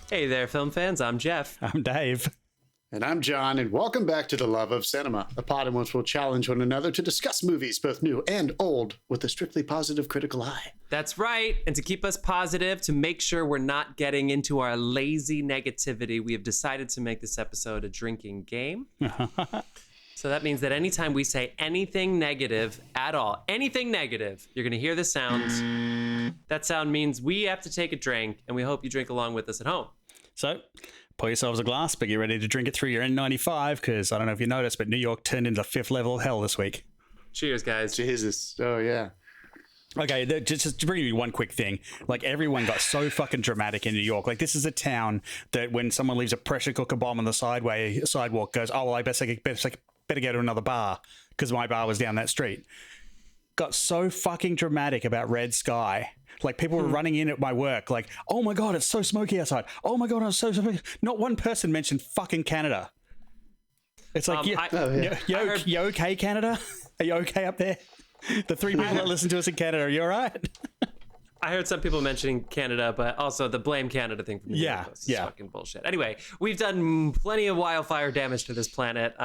Hey there, film fans. I'm Jeff. I'm Dave. And I'm John, and welcome back to The Love of Cinema, a pod in which we'll challenge one another to discuss movies, both new and old, with a strictly positive critical eye. That's right. And to keep us positive, to make sure we're not getting into our lazy negativity, we have decided to make this episode a drinking game. So that means that anytime we say anything negative at all, anything negative, you're going to hear the sound. That sound means we have to take a drink, and we hope you drink along with us at home. So, pour yourselves a glass, but get ready to drink it through your N95, because I don't know if you noticed, but New York turned into the fifth level of hell this week. Cheers, guys. Jesus. Oh, yeah. Okay, just to bring you one quick thing. Like, everyone got so fucking dramatic in New York. Like, this is a town that when someone leaves a pressure cooker bomb on the sidewalk goes, oh, well, I better go to another bar, because my bar was down that street. Got so fucking dramatic about Red Sky. Like, people were running in at my work, like, oh my God, it's so smoky outside. Oh my God, it's so smoky. Not one person mentioned fucking Canada. It's like, you okay, Canada? Are you okay up there? The three people that listen to us in Canada, are you all right? I heard some people mentioning Canada, but also the blame Canada thing from the New York Post is fucking bullshit. Anyway, we've done plenty of wildfire damage to this planet.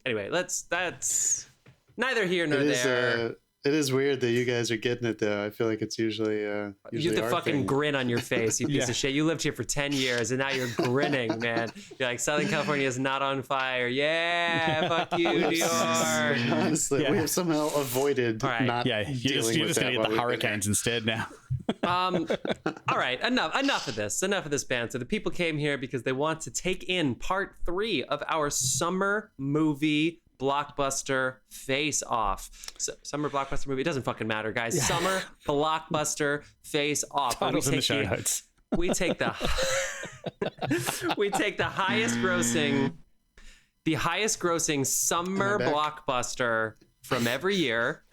Anyway, that's neither here nor there. It is weird that you guys are getting it, though. I feel like it's usually you have the fucking thing. grin on your face, you piece of shit. You lived here for 10 years, and now you're grinning, man. You're like, Southern California is not on fire. Yeah, fuck you, New York. Honestly, we have somehow avoided not you're just going to get the hurricanes instead now. All right, enough of this. Enough of this banter. The people came here because they want to take in part 3 of our summer movie blockbuster Face-Off. Summer blockbuster movie. It doesn't fucking matter, guys. Yeah. Summer blockbuster Face-Off. Titles in the show notes. We take the highest grossing summer blockbuster from every year.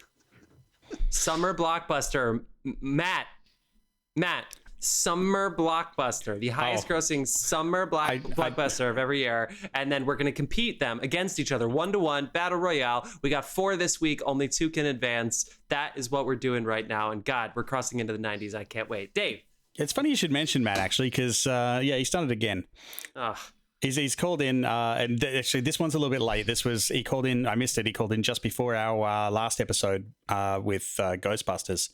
Summer blockbuster. Matt. Summer blockbuster, the highest grossing summer blockbuster of every year, and then we're going to compete them against each other 1-to-1 battle royale. We got 4 this week, only 2 can advance. That is what we're doing right now, and God, we're crossing into the 90s. I can't wait. Dave. It's funny you should mention Matt, actually, because he's done it again. He's called in, and actually this one's a little bit late. He called in, I missed it, he called in just before our last episode with Ghostbusters.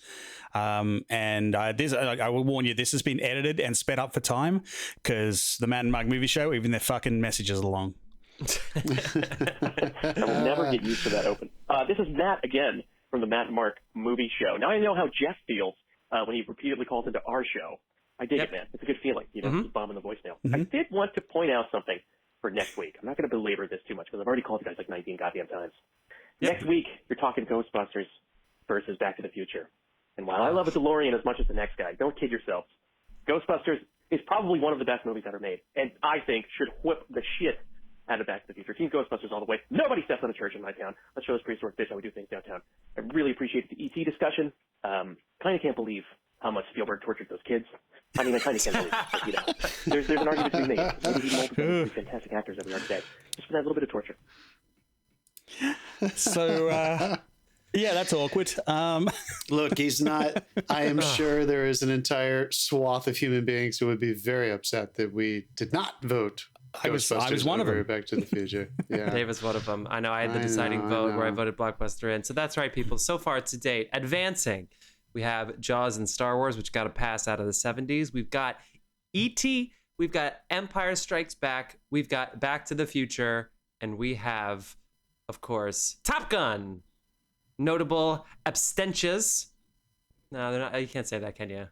I will warn you, this has been edited and sped up for time, because the Matt and Mark movie show, even their fucking messages are long. I will never get used to that open. This is Matt again from the Matt and Mark movie show. Now I know how Jeff feels when he repeatedly calls into our show. I dig it, man. It's a good feeling, keep bombing the voicemail. I did want to point out something for next week. I'm not going to belabor this too much because I've already called you guys like 19 goddamn times. Next week, you're talking Ghostbusters versus Back to the Future. And while I love a DeLorean as much as the next guy, don't kid yourselves. Ghostbusters is probably one of the best movies ever made, and I think should whip the shit out of Back to the Future. Team Ghostbusters all the way. Nobody steps on a church in my town. Let's show this prehistoric bitch how we do things downtown. I really appreciate the ET discussion. Kind of can't believe how much Spielberg tortured those kids. I mean, I kind of can't believe it. But, there's an argument to be made. Maybe he molded them into fantastic actors that we are today. Just for that little bit of torture. So, that's awkward. Look, he's not. I am sure there is an entire swath of human beings who would be very upset that we did not vote. I was one of them. Back to the Future. Yeah, Dave was one of them. I know. I had the deciding vote where I voted Blockbuster in. So that's right, people. So far to date, advancing. We have Jaws and Star Wars, which got a pass out of the 70s. We've got E.T., we've got Empire Strikes Back, we've got Back to the Future, and we have, of course, Top Gun. Notable abstentions. No, they're not. You can't say that, can you?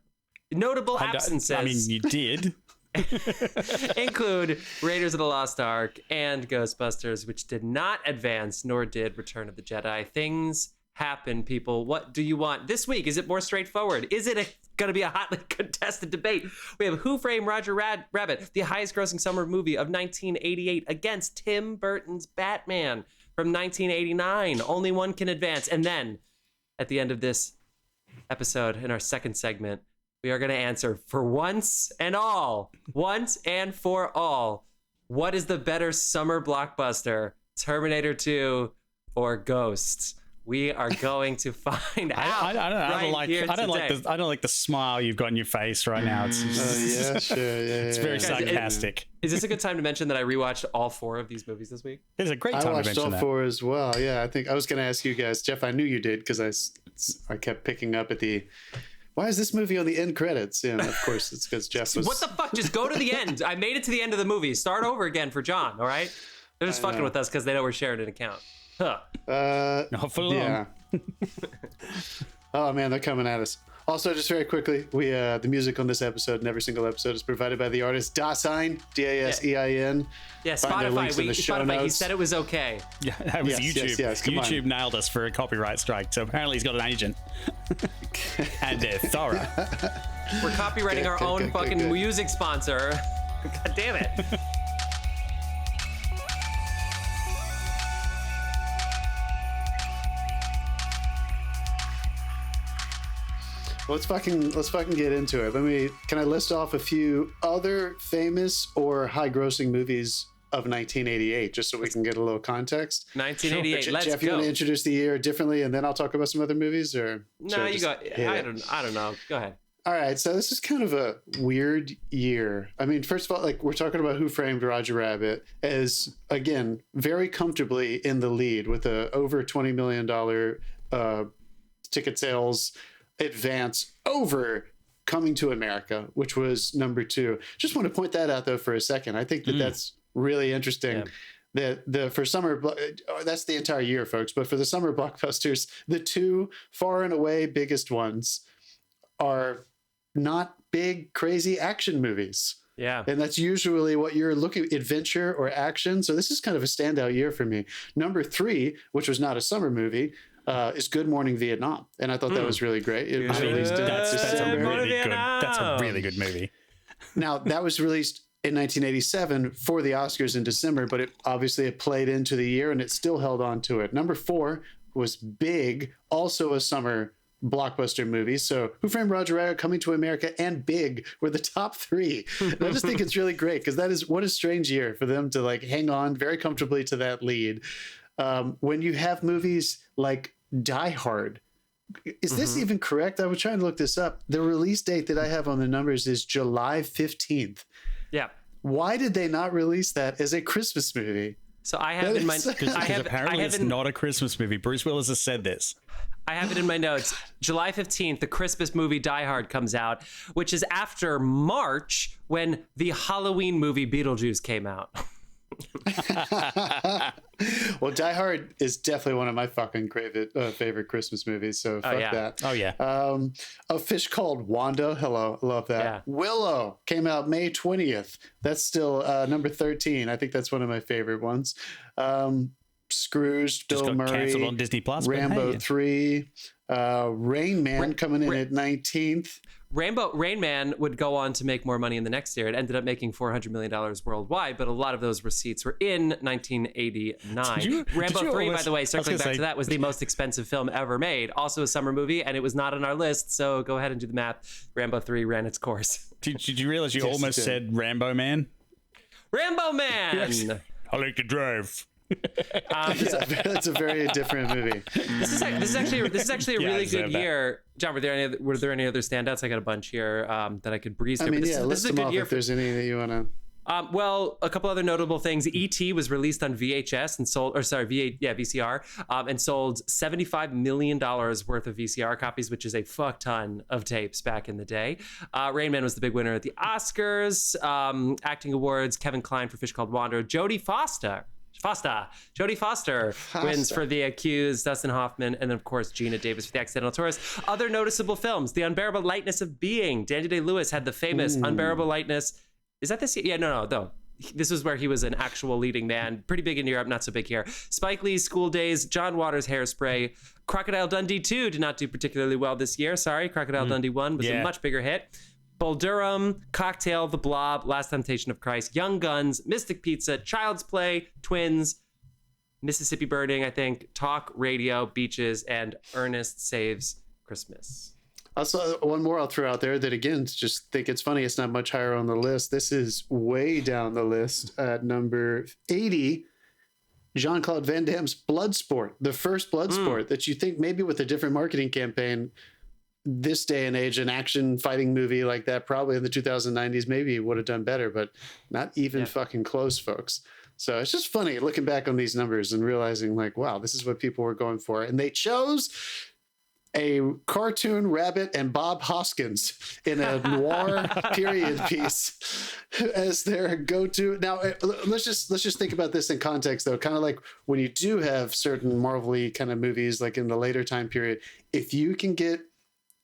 Notable absences. I mean, you did. Include Raiders of the Lost Ark and Ghostbusters, which did not advance, nor did Return of the Jedi. Things happen, people. What do you want this week? Is it more straightforward? Is it going to be a hotly contested debate? We have Who Framed Roger Rabbit, the highest grossing summer movie of 1988, against Tim Burton's Batman from 1989. Only one can advance. And then at the end of this episode, in our second segment, we are going to answer for once and for all, what is the better summer blockbuster, Terminator 2 or Ghosts? We are going to find out. I don't like the smile you've got in your face right now. It's Yeah, sure. it's very sarcastic. Is this a good time to mention that I rewatched all 4 of these movies this week? It's a great I time to watched mention all that. 4 as well. Yeah, I think I was going to ask you guys, Jeff. I knew you did because I kept picking up at the. Why is this movie on the end credits? Yeah, of course it's because Jeff was. What the fuck? Just go to the end. I made it to the end of the movie. Start over again for John. All right? They're just fucking with us because they know we're sharing an account. Huh. Not for long. Yeah. Oh man, they're coming at us. Also, just very quickly, the music on this episode and every single episode is provided by the artist Dasein, Dasein. Yeah, Find their links in the show Spotify. He notes. said it was okay. Yeah, that was YouTube. Yes, come on. YouTube nailed us for a copyright strike. So apparently he's got an agent, and they're thorough. We're copywriting our own fucking music sponsor. God damn it. Let's fucking get into it. Can I list off a few other famous or high-grossing movies of 1988, just so we can get a little context? 1988. Sure. Let's Jeff, go. you want to introduce the year differently, and then I'll talk about some other movies, or No, you go. I don't know. Go ahead. All right, so this is kind of a weird year. I mean, first of all, like we're talking about Who Framed Roger Rabbit as, again, very comfortably in the lead with a over $20 million ticket sales advance over Coming to America, which was number 2. Just want to point that out though for a second. I think that that's really interesting. Yeah. For summer, that's the entire year, folks. But for the summer blockbusters, the 2 far and away biggest ones are not big, crazy action movies. Yeah. And that's usually what you're looking at, adventure or action. So this is kind of a standout year for me. Number 3, which was not a summer movie, is Good Morning Vietnam. And I thought that was really great. It was released in December. That's a really good movie. Now, that was released in 1987 for the Oscars in December, but it played into the year and it still held on to it. Number 4 was Big, also a summer blockbuster movie. So Who Framed Roger Rabbit, Coming to America, and Big were the top 3. And I just think it's really great because that is what a strange year for them to like hang on very comfortably to that lead. When you have movies like Die Hard, is this even correct? I was trying to look this up. The release date that I have on the numbers is July 15th. Yeah. Why did they not release that as a Christmas movie? So I have in my Because apparently it's not a Christmas movie. Bruce Willis has said this. I have it in my notes. July 15th, the Christmas movie Die Hard comes out, which is after March when the Halloween movie Beetlejuice came out. Well, Die Hard is definitely one of my fucking favorite Christmas movies. So fuck that. Oh yeah. A Fish Called Wanda. Hello, love that. Yeah. Willow came out May 20th. That's still number 13. I think that's one of my favorite ones. Scrooge, Just Bill got Murray, cancelled on Disney Plus. Rambo 3, Rain Man coming in at 19th. Rain Man would go on to make more money in the next year. It ended up making $400 million worldwide, but a lot of those receipts were in 1989. Rambo 3, by the way, circling back to that, was the most expensive film ever made. Also a summer movie, and it was not on our list, so go ahead and do the math. Rambo 3 ran its course. Did you realize you almost said Rambo Man? Rambo Man! Yes. I like to drive. That's a very different movie. This is actually a really good year. John, were there any other standouts? I got a bunch here that I could breeze through. List them off if there's any that you want to. Well, a couple other notable things. E.T. was released on VHS and sold, VCR, and sold $75 million worth of VCR copies, which is a fuck ton of tapes back in the day. Rain Man was the big winner at the Oscars. Acting awards, Kevin Kline for Fish Called Wanda. Jodie Foster wins for The Accused, Dustin Hoffman, and then, of course, Gina Davis for The Accidental Tourist. Other noticeable films, The Unbearable Lightness of Being. Daniel Day-Lewis had the famous Unbearable Lightness. Is that this year? Yeah, no. This was where he was an actual leading man. Pretty big in Europe, not so big here. Spike Lee's School Days, John Waters' Hairspray. Crocodile Dundee 2 did not do particularly well this year. Sorry, Crocodile Dundee 1 was a much bigger hit. Bull Durham, Cocktail, The Blob, Last Temptation of Christ, Young Guns, Mystic Pizza, Child's Play, Twins, Mississippi Burning, I think, Talk Radio, Beaches, and Ernest Saves Christmas. Also, one more I'll throw out there that, again, just think it's funny. It's not much higher on the list. This is way down the list at number 80. Jean-Claude Van Damme's Bloodsport, the first Bloodsport that you think maybe with a different marketing campaign this day and age, an action fighting movie like that, probably in the 2090s, maybe would have done better, but not even fucking close, folks. So it's just funny looking back on these numbers and realizing like, wow, this is what people were going for. And they chose a cartoon rabbit and Bob Hoskins in a noir period piece as their go-to. Now, let's just think about this in context, though. Kind of like when you do have certain Marvel-y kind of movies, like in the later time period, if you can get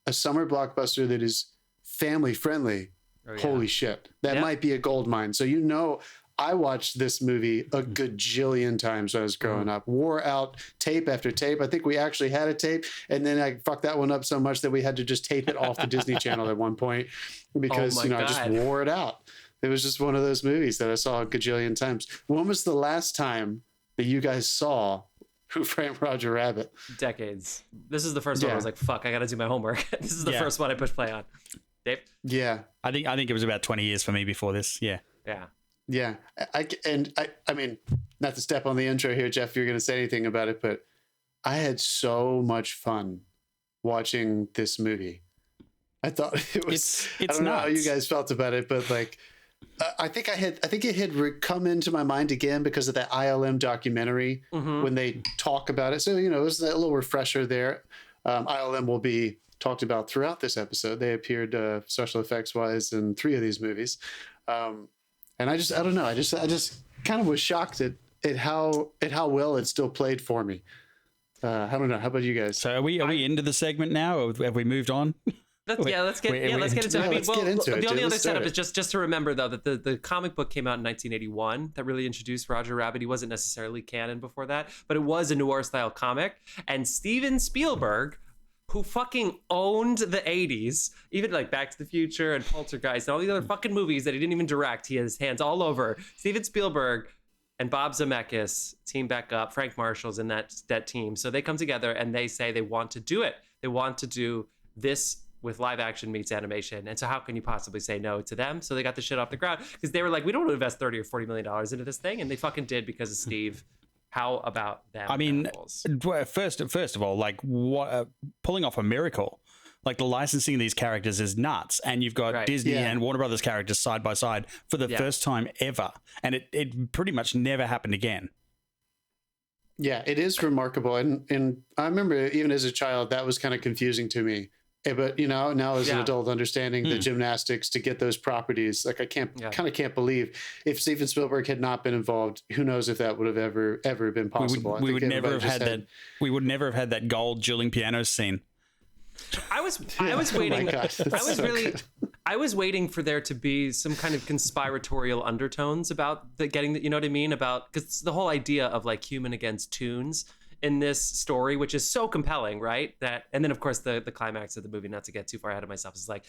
a summer blockbuster that is family friendly, holy shit, that might be a gold mine. So I watched this movie a gajillion times when I was growing up, wore out tape after tape. I think we actually had a tape, and then I fucked that one up so much that we had to just tape it off the Disney Channel at one point because I just wore it out. It was just one of those movies that I saw a gajillion times. When was the last time that you guys saw Who Framed Roger Rabbit? Decades. This is the first one I was like, fuck, I gotta do my homework. This is the first one I pushed play on. Dave? Yeah. I think it was about 20 years for me before this. Yeah. Yeah. Yeah. I mean, not to step on the intro here, Jeff, you're going to say anything about it, but I had so much fun watching this movie. I thought it was, I don't know how you guys felt about it, but like, I think it had come into my mind again because of that ILM documentary when they talk about it. So, it was a little refresher there. ILM will be talked about throughout this episode. They appeared special effects wise in 3 of these movies. And I don't know. I just kind of was shocked at how well it still played for me. I don't know. How about you guys? So are we into the segment now, or have we moved on? Let's get into it. Let's get into it. The only other setup is just to remember though that the comic book came out in 1981 that really introduced Roger Rabbit. He wasn't necessarily canon before that, but it was a noir style comic. And Steven Spielberg, who fucking owned the 80s, even like Back to the Future and Poltergeist and all these other fucking movies that he didn't even direct. He has hands all over. Steven Spielberg and Bob Zemeckis team back up. Frank Marshall's in that team. So they come together and they say they want to do it. They want to do this with live action meets animation. And so how can you possibly say no to them? So they got the shit off the ground because they were like, we don't want to invest $30 or $40 million into this thing. And they fucking did because of Steve. How about them? I mean, first of all, like what pulling off a miracle, like the licensing of these characters is nuts, and you've got Disney and Warner Brothers characters side by side for the first time ever, and it pretty much never happened again. Yeah, it is remarkable, and I remember even as a child that was kind of confusing to me. But now as an adult, understanding the gymnastics to get those properties, like I can't believe if Steven Spielberg had not been involved, who knows if that would have ever been possible. We would never have had that. We would never have had that gold dueling piano scene. I was waiting. Oh my God, I was waiting for there to be some kind of conspiratorial undertones about getting the, you know what I mean? Because the whole idea of like human against tunes in this story, which is so compelling, right? And then of course the climax of the movie, not to get too far ahead of myself, is like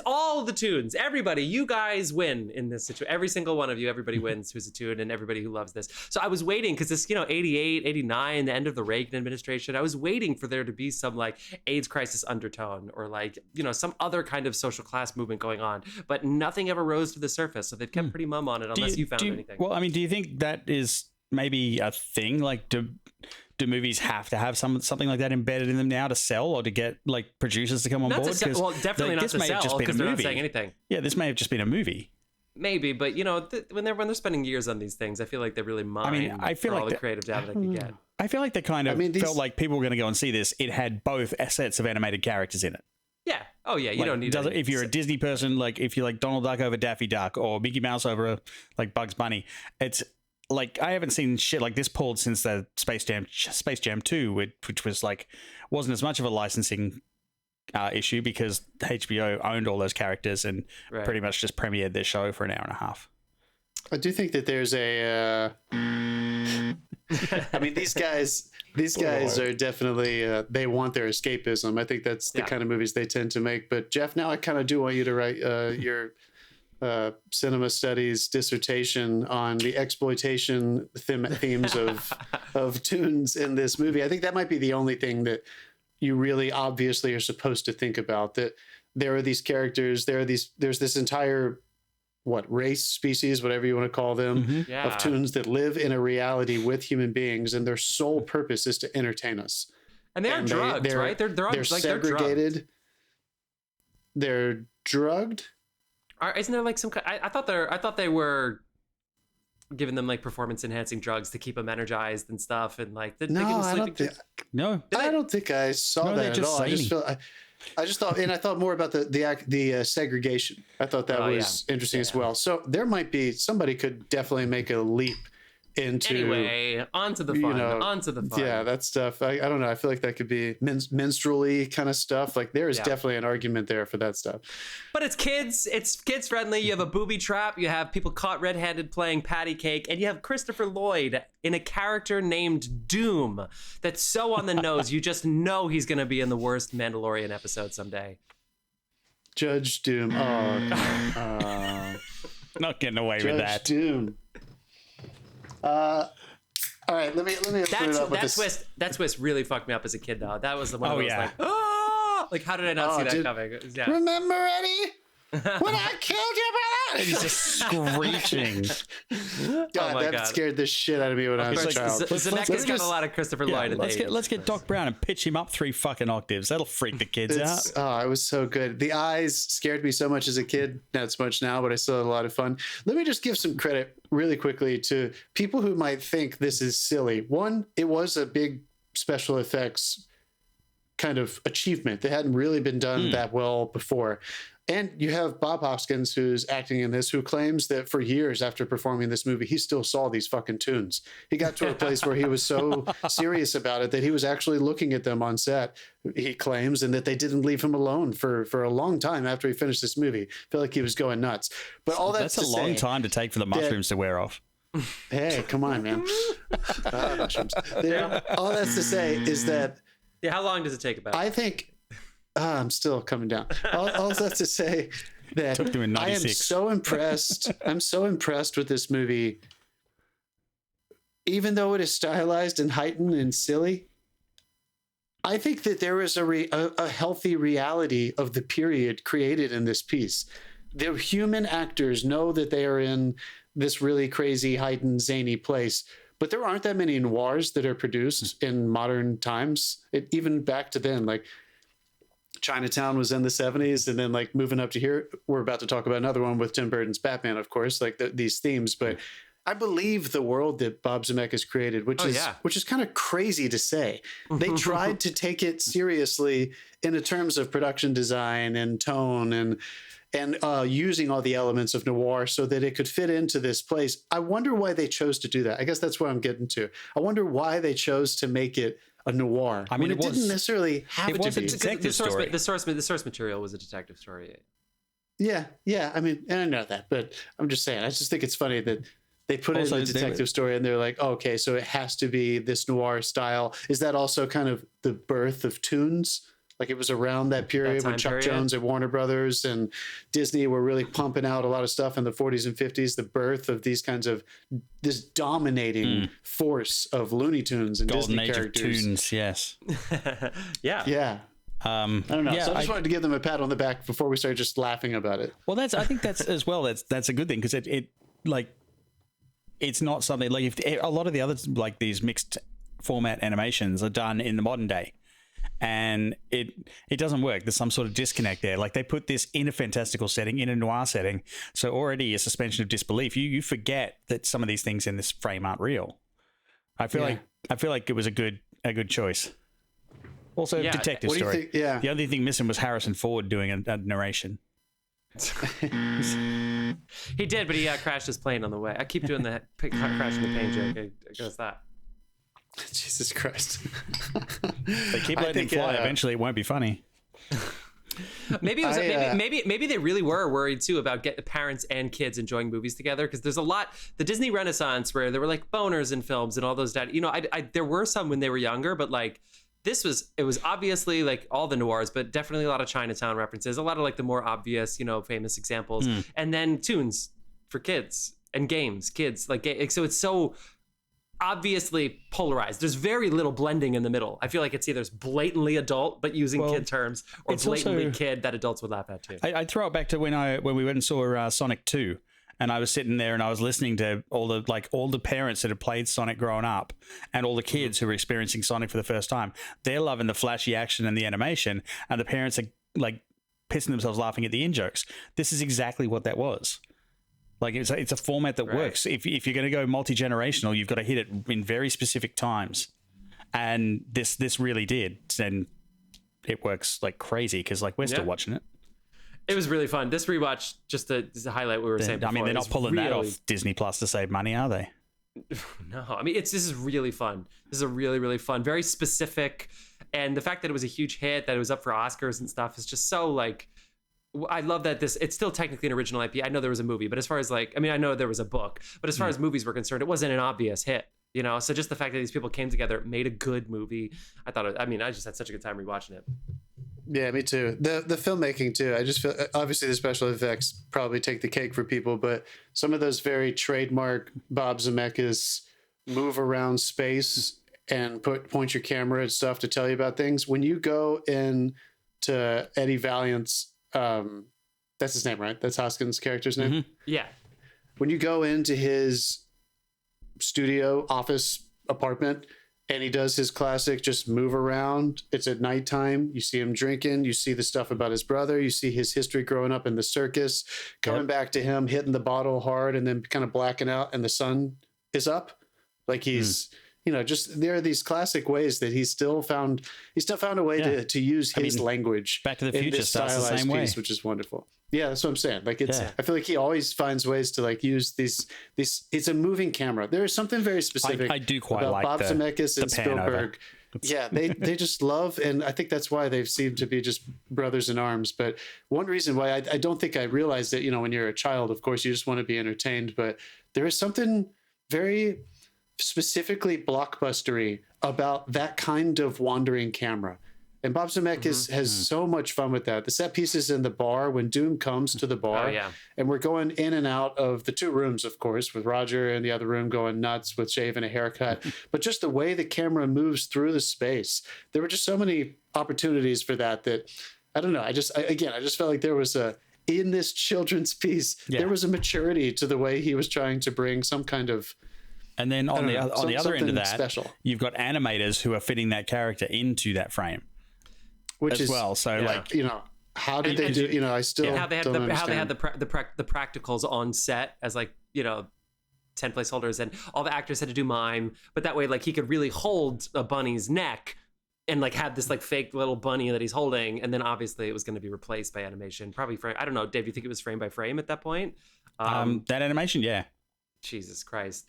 all the tunes, everybody, you guys win in this situation. Every single one of you, everybody wins who's a tune, and everybody who loves this. So I was waiting because this, 88, 89, the end of the Reagan administration, I was waiting for there to be some like AIDS crisis undertone or like, some other kind of social class movement going on, but nothing ever rose to the surface. So they've kept pretty mum on it unless you found anything. Well, I mean, do you think that is maybe a thing? Like, do movies have to have something like that embedded in them now to sell, or to get like producers to come on board? Well, definitely not to sell because they're not saying anything. Yeah, this may have just been a movie. Maybe, but when they're spending years on these things, I feel like they really mine. I feel like all the creative data they could get. I feel like they kind of felt like people were going to go and see this. It had both sets of animated characters in it. Yeah. Oh yeah. You don't need. If you're a Disney person, like if you like Donald Duck over Daffy Duck or Mickey Mouse over like Bugs Bunny, it's. Like, I haven't seen shit like this pulled since the Space Jam 2, which was like, wasn't as much of a licensing issue because HBO owned all those characters and pretty much just premiered their show for an hour and a half. I do think that there's a, I mean, these guys are definitely, they want their escapism. I think that's the kind of movies they tend to make. But Jeff, now I kind of do want you to write your cinema studies dissertation on the exploitation themes of tunes in this movie. I think that might be the only thing that you really obviously are supposed to think about, that there are these characters, there's this entire race, species, whatever you want to call them, Yeah. of toons that live in a reality with human beings, and their sole purpose is to entertain us. And they are drugged, right? They're They're segregated. They're drugged. Isn't there like some kind? I thought they were giving them like performance enhancing drugs to keep them energized and stuff, and like they give them sleeping. I don't think I saw that at all. I just thought, and I thought more about the segregation. I thought that was interesting as well. So there might be somebody could definitely make a leap into onto the fun, onto the fun. Yeah, that stuff. I don't know. I feel like that could be menstrually kind of stuff. Like there is definitely an argument there for that stuff. But it's kids friendly. You have a booby trap. You have people caught red-handed playing patty cake, and you have Christopher Lloyd in a character named Doom. That's so on the nose. You just know he's going to be in the worst Mandalorian episode someday. Judge Doom. Not getting away with that. Judge Doom. All right, let me that twist really fucked me up as a kid though. That was the one I was like, oh, like how did I not see that coming? Yeah. Remember Eddie when I killed your brother? And he's just screeching. That scared the shit out of me when I was a child. Zemeckis got a lot of Christopher Lloyd in there. Let's get Doc Brown and pitch him up 3 fucking octaves. That'll freak the kids out. Oh, it was so good. The eyes scared me so much as a kid. Not so much now, but I still had a lot of fun. Let me just give some credit really quickly to people who might think this is silly. One, it was a big special effects kind of achievement that hadn't really been done that well before. And you have Bob Hoskins, who's acting in this, who claims that for years after performing this movie, he still saw these fucking tunes. He got to a place where he was so serious about it that he was actually looking at them on set, he claims, and that they didn't leave him alone for a long time after he finished this movie. I feel like he was going nuts. But all that's a long time to take for the mushrooms to wear off. Hey, come on, man. Mushrooms. All that's to say is that... Yeah, how long does it take about? I think... I'm still coming down. All that's to say that I am so impressed. I'm so impressed with this movie. Even though it is stylized and heightened and silly, I think that there is a healthy reality of the period created in this piece. The human actors know that they are in this really crazy, heightened, zany place. But there aren't that many noirs that are produced in modern times. Even back to then, like... Chinatown was in the 70s, and then like moving up to here, we're about to talk about another one with Tim Burton's Batman, of course, like these themes. But I believe the world that Bob Zemeckis created, which is kind of crazy to say. They tried to take it seriously in terms of production design and tone and using all the elements of noir so that it could fit into this place. I wonder why they chose to do that. I guess that's what I'm getting to. I wonder why they chose to make it a noir. I mean, it didn't necessarily have to be. The source material was a detective story. Yeah. I mean, and I know that, but I'm just saying. I just think it's funny that they put it in a detective story, and they're like, oh, okay, so it has to be this noir style. Is that also kind of the birth of tunes? Like it was around that period when Chuck Jones and Warner Brothers and Disney were really pumping out a lot of stuff in the 40s and 50s. The birth of these kinds of this dominating force of Looney Tunes and Golden Disney Age characters. Of tunes, yes. Yeah. I don't know. So I just wanted to give them a pat on the back before we started just laughing about it. Well, I think that's as well. That's a good thing because it's not something like if a lot of the other like these mixed format animations are done in the modern day. And it doesn't work. There's some sort of disconnect there. Like they put this in a fantastical setting, in a noir setting. So already a suspension of disbelief. You forget that some of these things in this frame aren't real. I feel like it was a good choice. Also, detective story. The only thing missing was Harrison Ford doing a narration. He did, but he crashed his plane on the way. I keep doing the crashing the plane joke. It goes that. Jesus Christ. They keep letting him fly. Eventually it won't be funny. Maybe it was maybe they really were worried too about getting parents and kids enjoying movies together, because there's a lot, the Disney Renaissance where there were like boners in films and all those there were some when they were younger, but like it was obviously like all the noirs, but definitely a lot of Chinatown references, a lot of like the more obvious, famous examples, and then tunes for kids and games, kids like so it's so obviously polarized. There's very little blending in the middle. I feel like it's either blatantly adult but using kid terms, or blatantly kid that adults would laugh at too. I throw it back to when we went and saw Sonic 2, and I was sitting there and I was listening to all the parents that had played Sonic growing up and all the kids who were experiencing Sonic for the first time. They're loving the flashy action and the animation, and the parents are like pissing themselves laughing at the in-jokes. This is exactly what that was. Like, it's a format that works. If you're going to go multi-generational, you've got to hit it in very specific times. And this really did. And it works like crazy because like we're still watching it. It was really fun. This rewatch, just to highlight what we were saying before. I mean, they're not pulling that off Disney Plus to save money, are they? No. I mean, this is really fun. This is a really, really fun, very specific. And the fact that it was a huge hit, that it was up for Oscars and stuff is just so like, I love that it's still technically an original IP. I know there was a movie, but as far as like, I mean, I know there was a book, but as far as movies were concerned, it wasn't an obvious hit, you know? So just the fact that these people came together, made a good movie. I just had such a good time rewatching it. Yeah, me too. The filmmaking too. I just feel obviously the special effects probably take the cake for people, but some of those very trademark Bob Zemeckis move around space and point your camera at stuff to tell you about things. When you go in to Eddie Valiant's, that's his name, right? That's Hoskins' character's name. Mm-hmm. Yeah. When you go into his studio, office, apartment, and he does his classic just move around. It's at nighttime. You see him drinking. You see the stuff about his brother. You see his history growing up in the circus, coming back to him, hitting the bottle hard and then kind of blacking out, and the sun is up. Like he's, just there are these classic ways that he still found a way to use his language. Back to the Future starts the same way, which is wonderful. Yeah, that's what I'm saying. Like I feel like he always finds ways to like use these. It's a moving camera. There is something very specific. I do quite about like Bob Zemeckis and Spielberg. Yeah, they just love, and I think that's why they've seemed to be just brothers in arms. But one reason why I don't think I realized it, when you're a child, of course, you just want to be entertained. But there is something very specifically blockbustery about that kind of wandering camera. And Bob Zemeckis has so much fun with that. The set pieces in the bar, when Doom comes to the bar, and we're going in and out of the two rooms, of course, with Roger in the other room going nuts with shave and a haircut. But just the way the camera moves through the space, there were just so many opportunities for that I don't know. I just felt like there was in this children's piece, there was a maturity to the way he was trying to bring some kind of. And then on the other end of that, special. You've got animators who are fitting that character into that frame. Which is well, so how did they do? I still how they had the practicals on set as 10 placeholders, and all the actors had to do mime, but that way he could really hold a bunny's neck and have this fake little bunny that he's holding, and then obviously it was going to be replaced by animation, probably frame. I don't know, Dave. You think it was frame by frame at that point? That animation, yeah. Jesus Christ.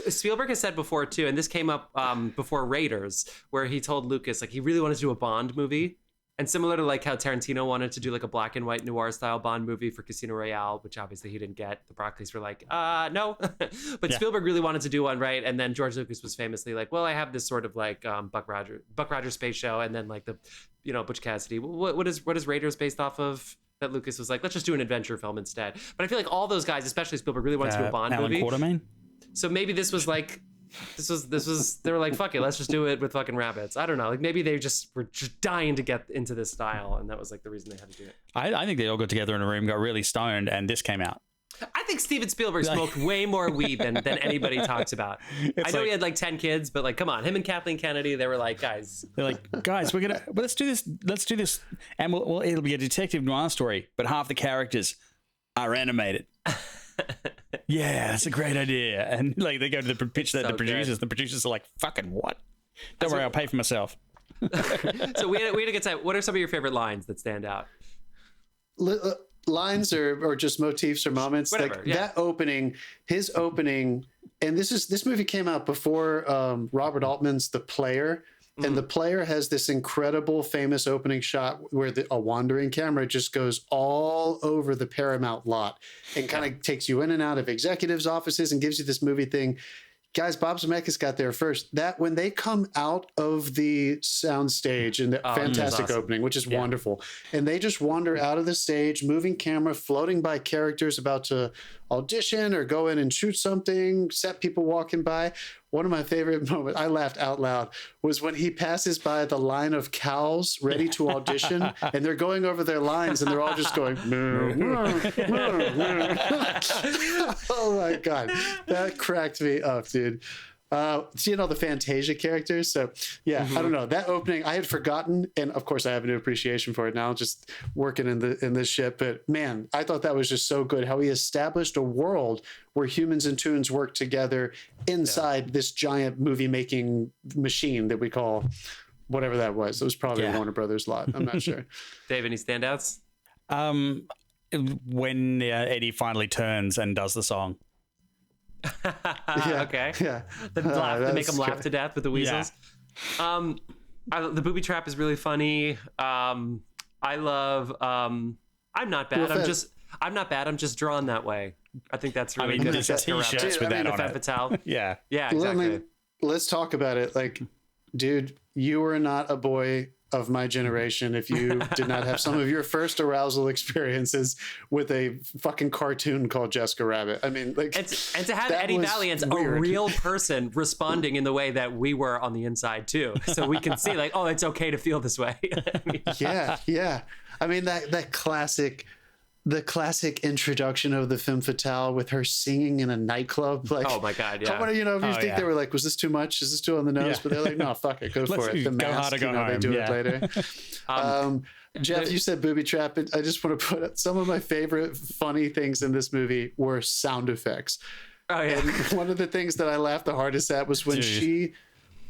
Spielberg has said before too, and this came up before Raiders, where he told Lucas he really wanted to do a Bond movie, and similar to how Tarantino wanted to do a black and white noir style Bond movie for Casino Royale, which obviously he didn't get. The Broccoli's were no. But Spielberg really wanted to do one, right? And then George Lucas was famously well, I have this sort of Buck Rogers space show, and then the Butch Cassidy. What is Raiders based off of? That Lucas was let's just do an adventure film instead. But I feel all those guys, especially Spielberg, really wanted to do a Bond movie. Quartermain? So maybe this was they were fuck it, let's just do it with fucking rabbits. I don't know. Maybe they just were just dying to get into this style, and that was the reason they had to do it. I think they all got together in a room, got really stoned, and this came out. I think Steven Spielberg smoked way more weed than anybody talks about. I know he had 10 kids, but come on, him and Kathleen Kennedy, they were guys. They're guys, let's do this, and it'll be a detective noir story, but half the characters are animated. Yeah, that's a great idea. And they go to the pitch that the producers. Good. The producers are fucking what? Don't worry, I'll pay for myself. So we had a good time. What are some of your favorite lines that stand out? Lines or just motifs or moments. Whatever, that opening, his opening, and this movie came out before Robert Altman's The Player. And The Player has this incredible famous opening shot where a wandering camera just goes all over the Paramount lot and kind of takes you in and out of executives' offices and gives you this movie thing. Guys, Bob Zemeckis got there first. That when they come out of the sound stage in the fantastic awesome. Opening, which is wonderful, and they just wander out of the stage, moving camera, floating by characters about to audition or go in and shoot something, set people walking by. One of my favorite moments, I laughed out loud, was when he passes by the line of cows ready to audition, and they're going over their lines, and they're all just going, "Moo, moo, moo, moo." Oh my God. That cracked me up, dude. Seeing all the Fantasia characters. So yeah, I don't know, that opening I had forgotten, and of course I have a new appreciation for it now, just working in this ship. But man, I thought that was just so good how he established a world where humans and toons work together inside this giant movie making machine that we call whatever that was. It was probably a Warner Brothers lot. I'm not sure. Dave, any standouts? When Eddie finally turns and does the song. Okay. Yeah. They make them laugh to death with the weasels. The booby trap is really funny. I love I'm not bad. I'm not bad. I'm just drawn that way. I think that's really good. There's t-shirts with that on it. Fatale. Yeah. Yeah, exactly. Let's talk about it. Like, dude, you were not a boy of my generation if you did not have some of your first arousal experiences with a fucking cartoon called Jessica Rabbit. I mean, like, and to have Eddie Valiant, a real person, responding in the way that we were on the inside too, so we can see like, oh, it's okay to feel this way. Yeah. I mean, the classic introduction of the femme fatale with her singing in a nightclub. Like, oh my God, yeah. If you think they were like, was this too much? Is this too on the nose? But they're like, no, fuck it, go for it. The Mask, they do it later. Jeff, you said booby trap. I just want to put up some of my favorite funny things in this movie were sound effects. Oh yeah. And one of the things that I laughed the hardest at was when she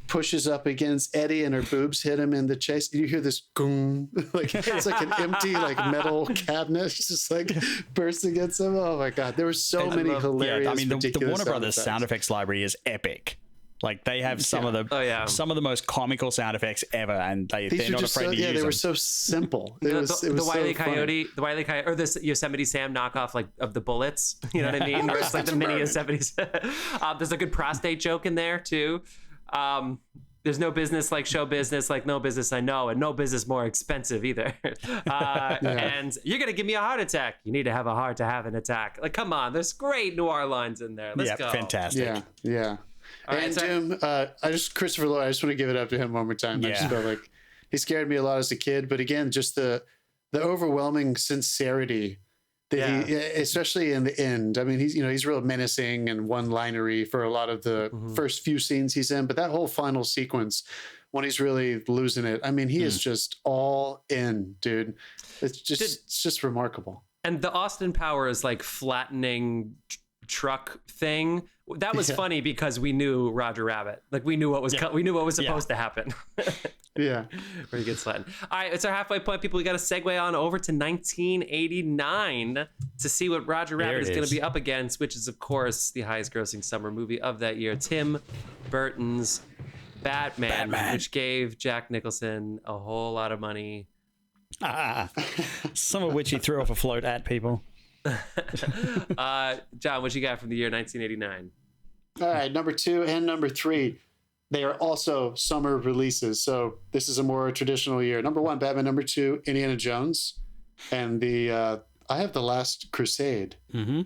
pushes up against Eddie and her boobs hit him in the chase. You hear this goom, like it's like an empty like metal cabinet. It's just like bursts against him. Oh my God, there were so many hilarious. I mean, the Warner Brothers sound effects library is epic. Like they have some of the most comical sound effects ever, and they're not afraid to use them. They were so simple. The Wile E. Coyote, or this Yosemite Sam knockoff, like of the bullets. You know what I mean? Or it's like the mini Yosemite. There's a good prostate joke in there too. There's no business like show business, like no business I know, and no business more expensive either. And you're gonna give me a heart attack. You need to have a heart to have an attack. Like, come on, there's great noir lines in there. Let's go. Fantastic. Yeah. And Jim, Christopher Lloyd, I just want to give it up to him one more time. I just felt like he scared me a lot as a kid, but again, just the overwhelming sincerity that he, especially in the end. I mean, he's real menacing and one-linery for a lot of the first few scenes he's in, but that whole final sequence when he's really losing it, I mean, he is just all in, dude. It's just remarkable. And the Austin Powers like flattening truck thing, that was funny because we knew Roger Rabbit. Like we knew what was supposed to happen. Yeah. Pretty good sled. All right, it's our halfway point, people. We got to segue on over to 1989 to see what Roger Rabbit is going to be up against, which is, of course, the highest grossing summer movie of that year, Tim Burton's Batman, which gave Jack Nicholson a whole lot of money. Some of which he threw off a float at people. John, what you got from the year 1989? All right, number 2 and number 3. They are also summer releases, so this is a more traditional year. Number 1, Batman. Number 2, Indiana Jones, and I have The Last Crusade. Mm-hmm.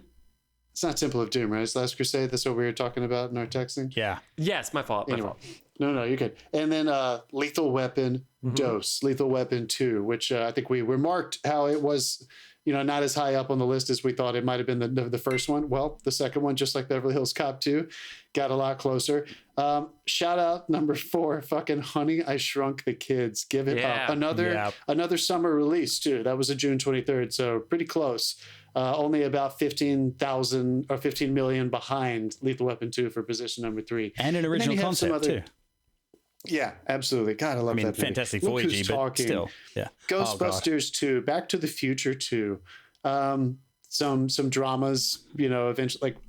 It's not Temple of Doom, right? It's The Last Crusade. That's what we were talking about in our texting. Yeah. Yes, my fault. Anyway. No, you're good. And then Lethal Weapon, Dose, Lethal Weapon 2, which I think we remarked how it was, not as high up on the list as we thought it might have been the first one. Well, the second one, just like Beverly Hills Cop 2, got a lot closer. Shout out number 4, fucking Honey, I Shrunk the Kids. Give it up. Another summer release too. That was a June 23rd, so pretty close. Only about 15,000 or 15 million behind Lethal Weapon 2 for position number 3. And an original concept too. Yeah, absolutely. God, I love that movie. Fantastic voyage, but still. Yeah. Ghostbusters 2, Back to the Future 2. Some dramas, eventually like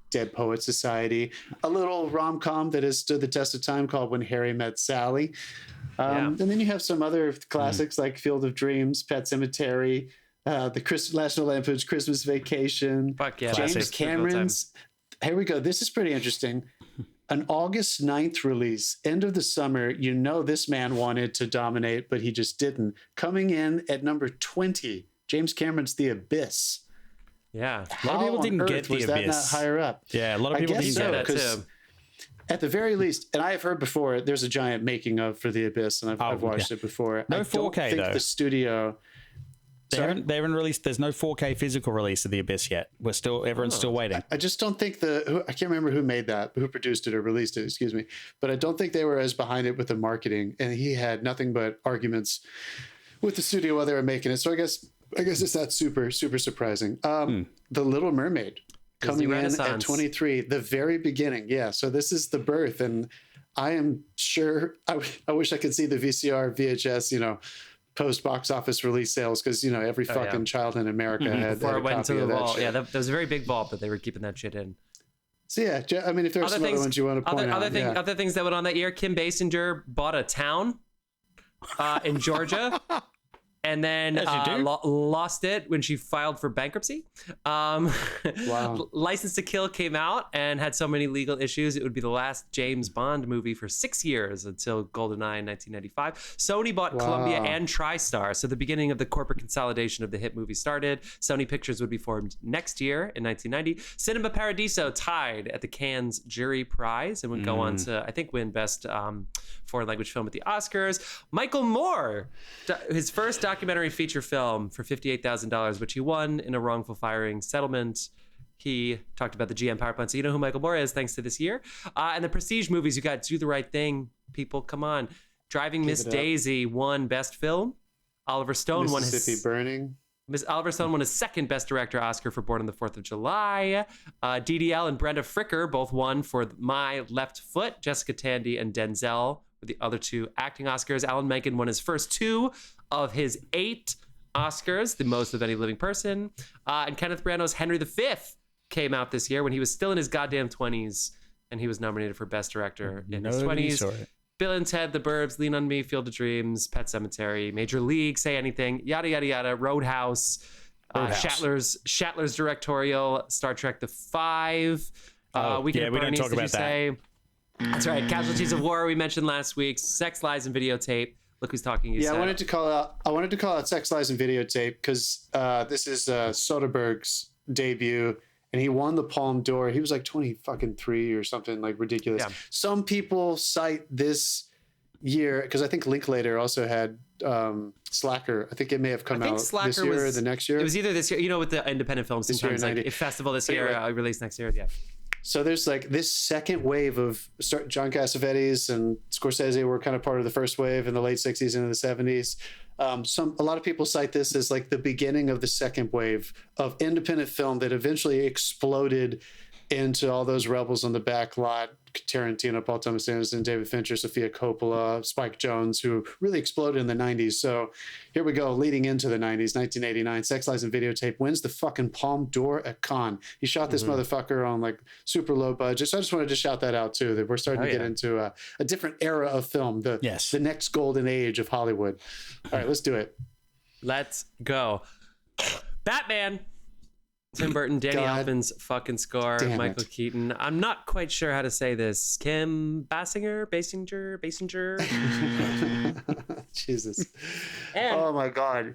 Dead Poet Society. A little rom-com that has stood the test of time called When Harry Met Sally. And then you have some other classics like Field of Dreams, Pet Sematary, the National Lampoon's Christmas Vacation. Fuck yeah. James Cameron's. Here we go. This is pretty interesting. An August 9th release, end of the summer. This man wanted to dominate, but he just didn't. Coming in at number 20, James Cameron's The Abyss. Yeah. A lot of people didn't get the was that not Abyss. higher up? Yeah, a lot of people didn't get get that it. too. At the very least, and I have heard before, there's a giant making of for the Abyss, and I've watched it before. No I 4K don't think though. the studio. They haven't released. There's no 4K physical release of the Abyss yet. Everyone's still waiting. I just don't think I can't remember who made that, who produced it or released it, excuse me. But I don't think they were as behind it with the marketing, and he had nothing but arguments with the studio while they were making it. So I guess it's not super surprising. The Little Mermaid coming in at 23, the very beginning. Yeah, so this is the birth, and I am sure I wish I could see the VCR, VHS, post box office release sales, because every fucking child in America had Before it went to the vault. shit. Yeah, that was a very big vault that they were keeping that shit in. So yeah, I mean, if there's some other ones you want to point out, other things that went on that year, Kim Basinger bought a town in Georgia. And then lost it when she filed for bankruptcy. Wow. License to Kill came out and had so many legal issues. It would be the last James Bond movie for 6 years until GoldenEye in 1995. Sony bought Columbia and TriStar. So the beginning of the corporate consolidation of the hit movie started. Sony Pictures would be formed next year in 1990. Cinema Paradiso tied at the Cannes Jury Prize and would go on to, I think, win Best Foreign Language Film at the Oscars. Michael Moore, his first documentary feature film for $58,000, which he won in a wrongful firing settlement. He talked about the GM power plant. So you know who Michael Moore is thanks to this year. And the prestige movies, you got Do the Right Thing. People, come on. Driving Miss Daisy won Best Film. Oliver Stone won his... Burning. Oliver Stone won his second Best Director Oscar for Born on the 4th of July. DDL and Brenda Fricker both won for My Left Foot. Jessica Tandy and Denzel were the other two acting Oscars. Alan Menken won his first 2 of his 8 Oscars, the most of any living person. And Kenneth Branagh's Henry V came out this year when he was still in his goddamn 20s, and he was nominated for Best Director in his 20s. Bill and Ted, The Burbs, Lean on Me, Field of Dreams, Pet Sematary, Major League, Say Anything, yada, yada, yada, Roadhouse. Shatler's directorial, Star Trek The Five. We don't talk about that. That's right. Casualties of War we mentioned last week. Sex, Lies, and Videotape. Look who's talking. I wanted to call out Sex, Lies, and Videotape because this is Soderbergh's debut, and he won the Palme d'Or. He was like 23 or something like ridiculous. Yeah. Some people cite this year because I think Linklater also had Slacker. I think it may have come out this year or the next year. It was either this year. With the independent films, sometimes like if festival this year, release next year. Yeah. So there's like this second wave of John Cassavetes and Scorsese were kind of part of the first wave in the late 60s into the 70s. A lot of people cite this as like the beginning of the second wave of independent film that eventually exploded into all those rebels on the back lot, Tarantino, Paul Thomas Anderson, David Fincher, Sofia Coppola, Spike Jonze, who really exploded in the 90s. So here we go, leading into the 90s, 1989, Sex, Lies, and Videotape wins the fucking Palme d'Or at Cannes. He shot this motherfucker on like super low budget. So I just wanted to shout that out too, that we're starting to get into a different era of film, the next golden age of Hollywood. All right, let's do it. Let's go. Batman. Tim Burton, Danny Elfman's fucking score, Michael Keaton. I'm not quite sure how to say this. Kim Basinger. Jesus. Oh my God.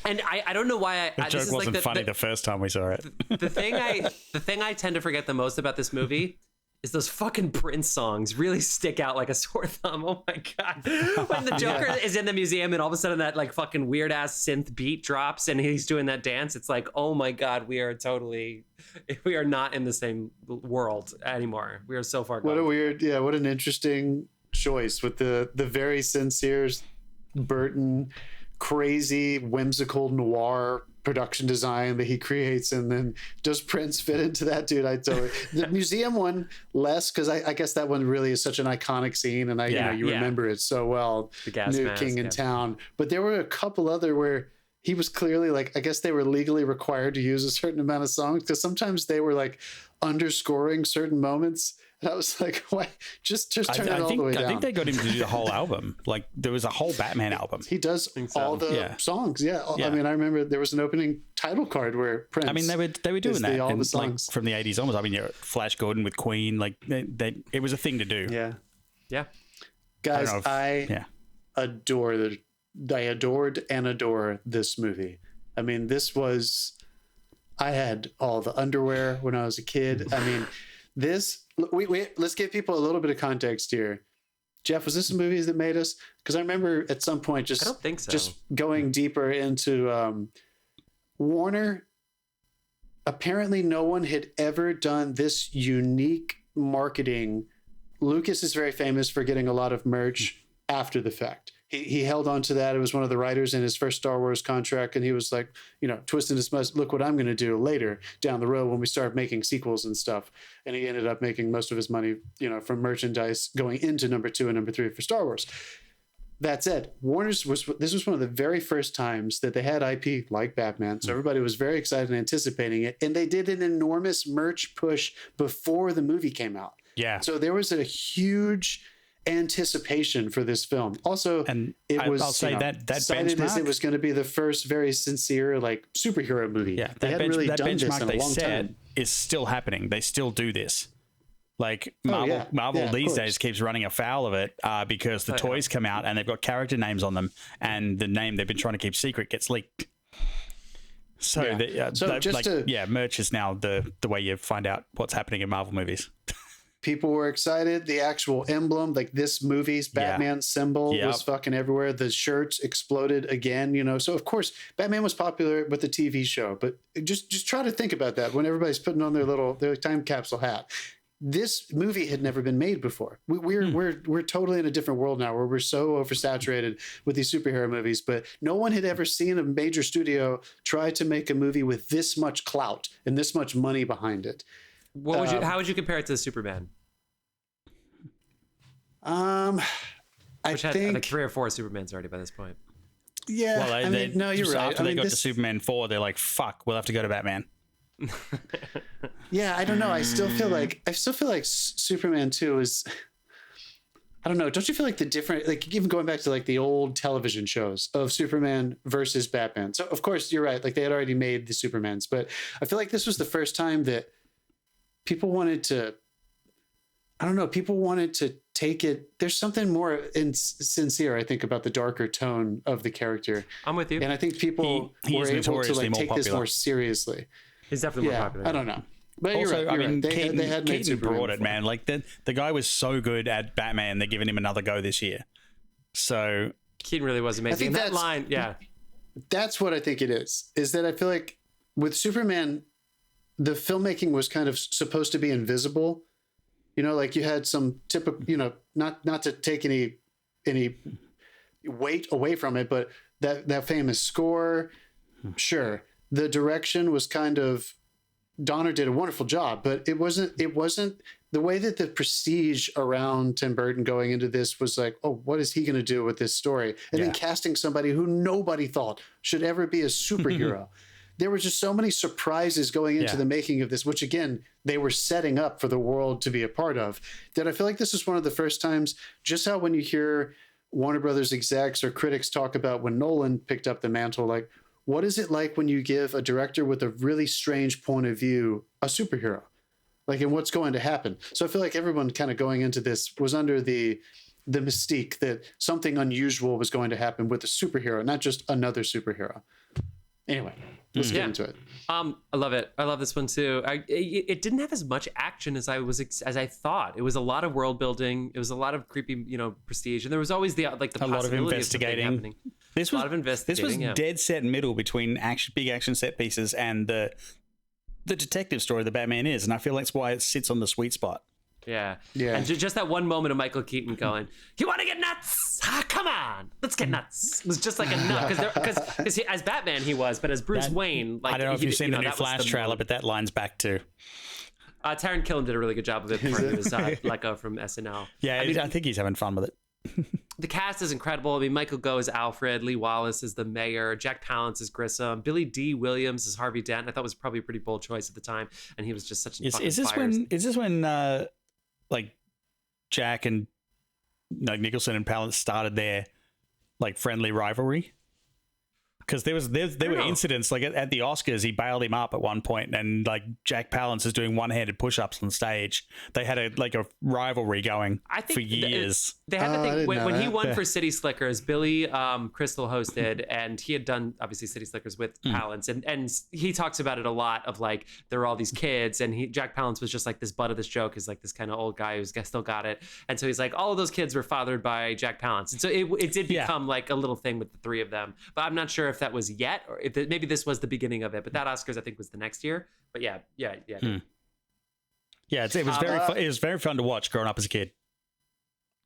And I don't know why the joke wasn't funny the first time we saw it. The thing I tend to forget the most about this movie is those fucking Prince songs really stick out like a sore thumb. Oh my God. When the Joker is in the museum and all of a sudden that like fucking weird ass synth beat drops and he's doing that dance, it's like, oh my God, we are not in the same world anymore. We are so far gone. What an interesting choice with the very sincere Burton, crazy, whimsical noir production design that he creates, and then does Prince fit into that, dude? The museum one less, because I guess that one really is such an iconic scene, and you remember it so well. The gas New mask, King in Town, but there were a couple other where he was clearly like, I guess they were legally required to use a certain amount of songs because sometimes they were like underscoring certain moments. And I was like, why? Just turn it all the way down. I think they got him to do the whole album. Like there was a whole Batman album. He does all the songs. Yeah. I mean, I remember there was an opening title card where Prince. I mean, they were doing that all the songs. Like, from the 80s onwards. I mean, Flash Gordon with Queen. Like it was a thing to do. Yeah. Yeah. Guys, I adored and adore this movie. I mean, this was I had all the underwear when I was a kid. I mean, this, let's give people a little bit of context here. Jeff, was this the movies that made us? Because I remember at some point I don't think so. just going deeper into Warner. Apparently, no one had ever done this unique marketing. Lucas is very famous for getting a lot of merch after the fact. He held on to that. It was one of the writers in his first Star Wars contract, and he was like, twisting his mustache. Look what I'm going to do later down the road when we start making sequels and stuff. And he ended up making most of his money, from merchandise going into number 2 and number 3 for Star Wars. That said, this was one of the very first times that they had IP like Batman, so everybody was very excited and anticipating it, and they did an enormous merch push before the movie came out. Yeah. So there was a huge anticipation for this film. Also, and I'll say that cited as it was going to be the first very sincere superhero movie. Yeah, they hadn't really done this in a long time. Is still happening. They still do this. Marvel these days keeps running afoul of it because the toys come out and they've got character names on them, and the name they've been trying to keep secret gets leaked. So, merch is now the way you find out what's happening in Marvel movies. People were excited. The actual emblem, like this movie's Batman symbol, was fucking everywhere. The shirts exploded again, So of course, Batman was popular with the TV show, but just try to think about that when everybody's putting on their time capsule hat. This movie had never been made before. We're totally in a different world now, where we're so oversaturated with these superhero movies. But no one had ever seen a major studio try to make a movie with this much clout and this much money behind it. How would you compare it to Superman? I think like 3 or 4 Supermans already by this point. Yeah, well, no, you're right. After they got to Superman 4, they're like, "Fuck, we'll have to go to Batman." Yeah, I don't know. I still feel like Superman 2 is. I don't know. Don't you feel like the different, even going back to the old television shows of Superman versus Batman? So of course you're right. They had already made the Supermans, but I feel like this was the first time that people wanted to. I don't know. People wanted to take it. There's something more sincere, I think, about the darker tone of the character. I'm with you. And I think people were able to take this more seriously. He's definitely more popular. I don't know. But also, you're right. They had Keaton brought it, man. The guy was so good at Batman, they're giving him another go this year. So Keaton really was amazing. That line, that's what I think it is that I feel like with Superman, the filmmaking was kind of supposed to be invisible. You had some typical, not to take any weight away from it, but that famous score, sure. The direction was kind of, Donner did a wonderful job, but it wasn't the way that the prestige around Tim Burton going into this was like, oh, what is he going to do with this story? And then casting somebody who nobody thought should ever be a superhero. There were just so many surprises going into the making of this, which again, they were setting up for the world to be a part of, that I feel like this is one of the first times, just how when you hear Warner Brothers execs or critics talk about when Nolan picked up the mantle, what is it like when you give a director with a really strange point of view a superhero? And what's going to happen? So I feel like everyone kind of going into this was under the mystique that something unusual was going to happen with a superhero, not just another superhero. Anyway, let's get into it. I love it. I love this one too. It didn't have as much action as I thought. It was a lot of world building. It was a lot of creepy, prestige, and there was always the a lot of investigating. This was dead set middle between big action set pieces and the detective story that Batman is, and I feel that's why it sits on the sweet spot. Yeah. And just that one moment of Michael Keaton going, "You want to get nuts? Come on, let's get nuts." It was just like a nut because as Batman he was, but as Bruce Wayne, I don't know if you've seen the new Flash trailer, but that line's back too. Taron Killam did a really good job of it before he was let go from SNL. Yeah, I think he's having fun with it. The cast is incredible. I mean, Michael Gough is Alfred, Lee Wallace is the mayor, Jack Palance is Grissom, Billy D. Williams is Harvey Dent. I thought was probably a pretty bold choice at the time, and he was just such a fucking fire. Is this when Jack and Nicholson and Palance started their friendly rivalry? Because there were incidents like at the Oscars, he bailed him up at one point, and like Jack Palance is doing one-handed push-ups on stage. They had a rivalry going for years. They had the thing when he won for City Slickers. Billy Crystal hosted, and he had done obviously City Slickers with Palance, and he talks about it a lot. Of like there were all these kids, and Jack Palance was just like this butt of this joke, is like this kind of old guy who's still got it, and so he's like all of those kids were fathered by Jack Palance, and so it did become like a little thing with the three of them. But I'm not sure if that was yet, or if maybe this was the beginning of it. But that Oscars I think was the next year. But yeah. Yeah, it was it was very fun to watch growing up as a kid.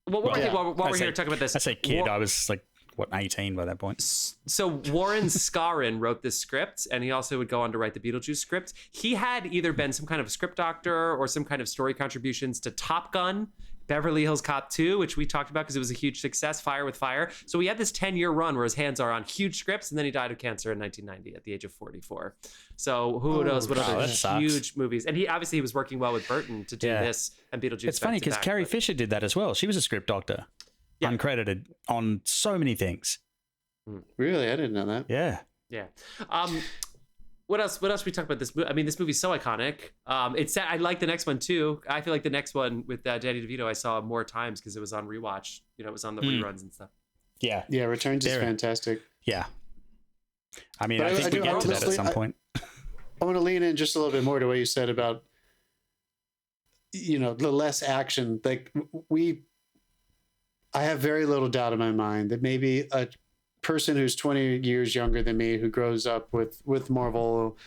Well, while we're here talking about this, I say kid, I was like 18 by that point. So Warren Scarron wrote this script, and he also would go on to write the Beetlejuice script. He had either been some kind of script doctor or some kind of story contributions to Top Gun, Beverly Hills Cop 2, which we talked about because it was a huge success, Fire with Fire. So he had this 10-year run where his hands are on huge scripts, and then he died of cancer in 1990 at the age of 44. So who knows what other huge movies. And he was working well with Burton to do this and Beetlejuice. It's funny because Carrie Fisher did that as well. She was a script doctor, uncredited on so many things. Really? I didn't know that. Yeah. Yeah. What else we talked about this movie? I mean, this movie's so iconic. I like the next one too. I feel like the next one with Danny DeVito I saw more times because it was on rewatch. It was on the reruns and stuff. Yeah. Yeah, Returns is fantastic. Yeah. I mean, I think we get to that at some point. I want to lean in just a little bit more to what you said about, the less action. Like I have very little doubt in my mind that maybe a person who's 20 years younger than me, who grows up with Marvel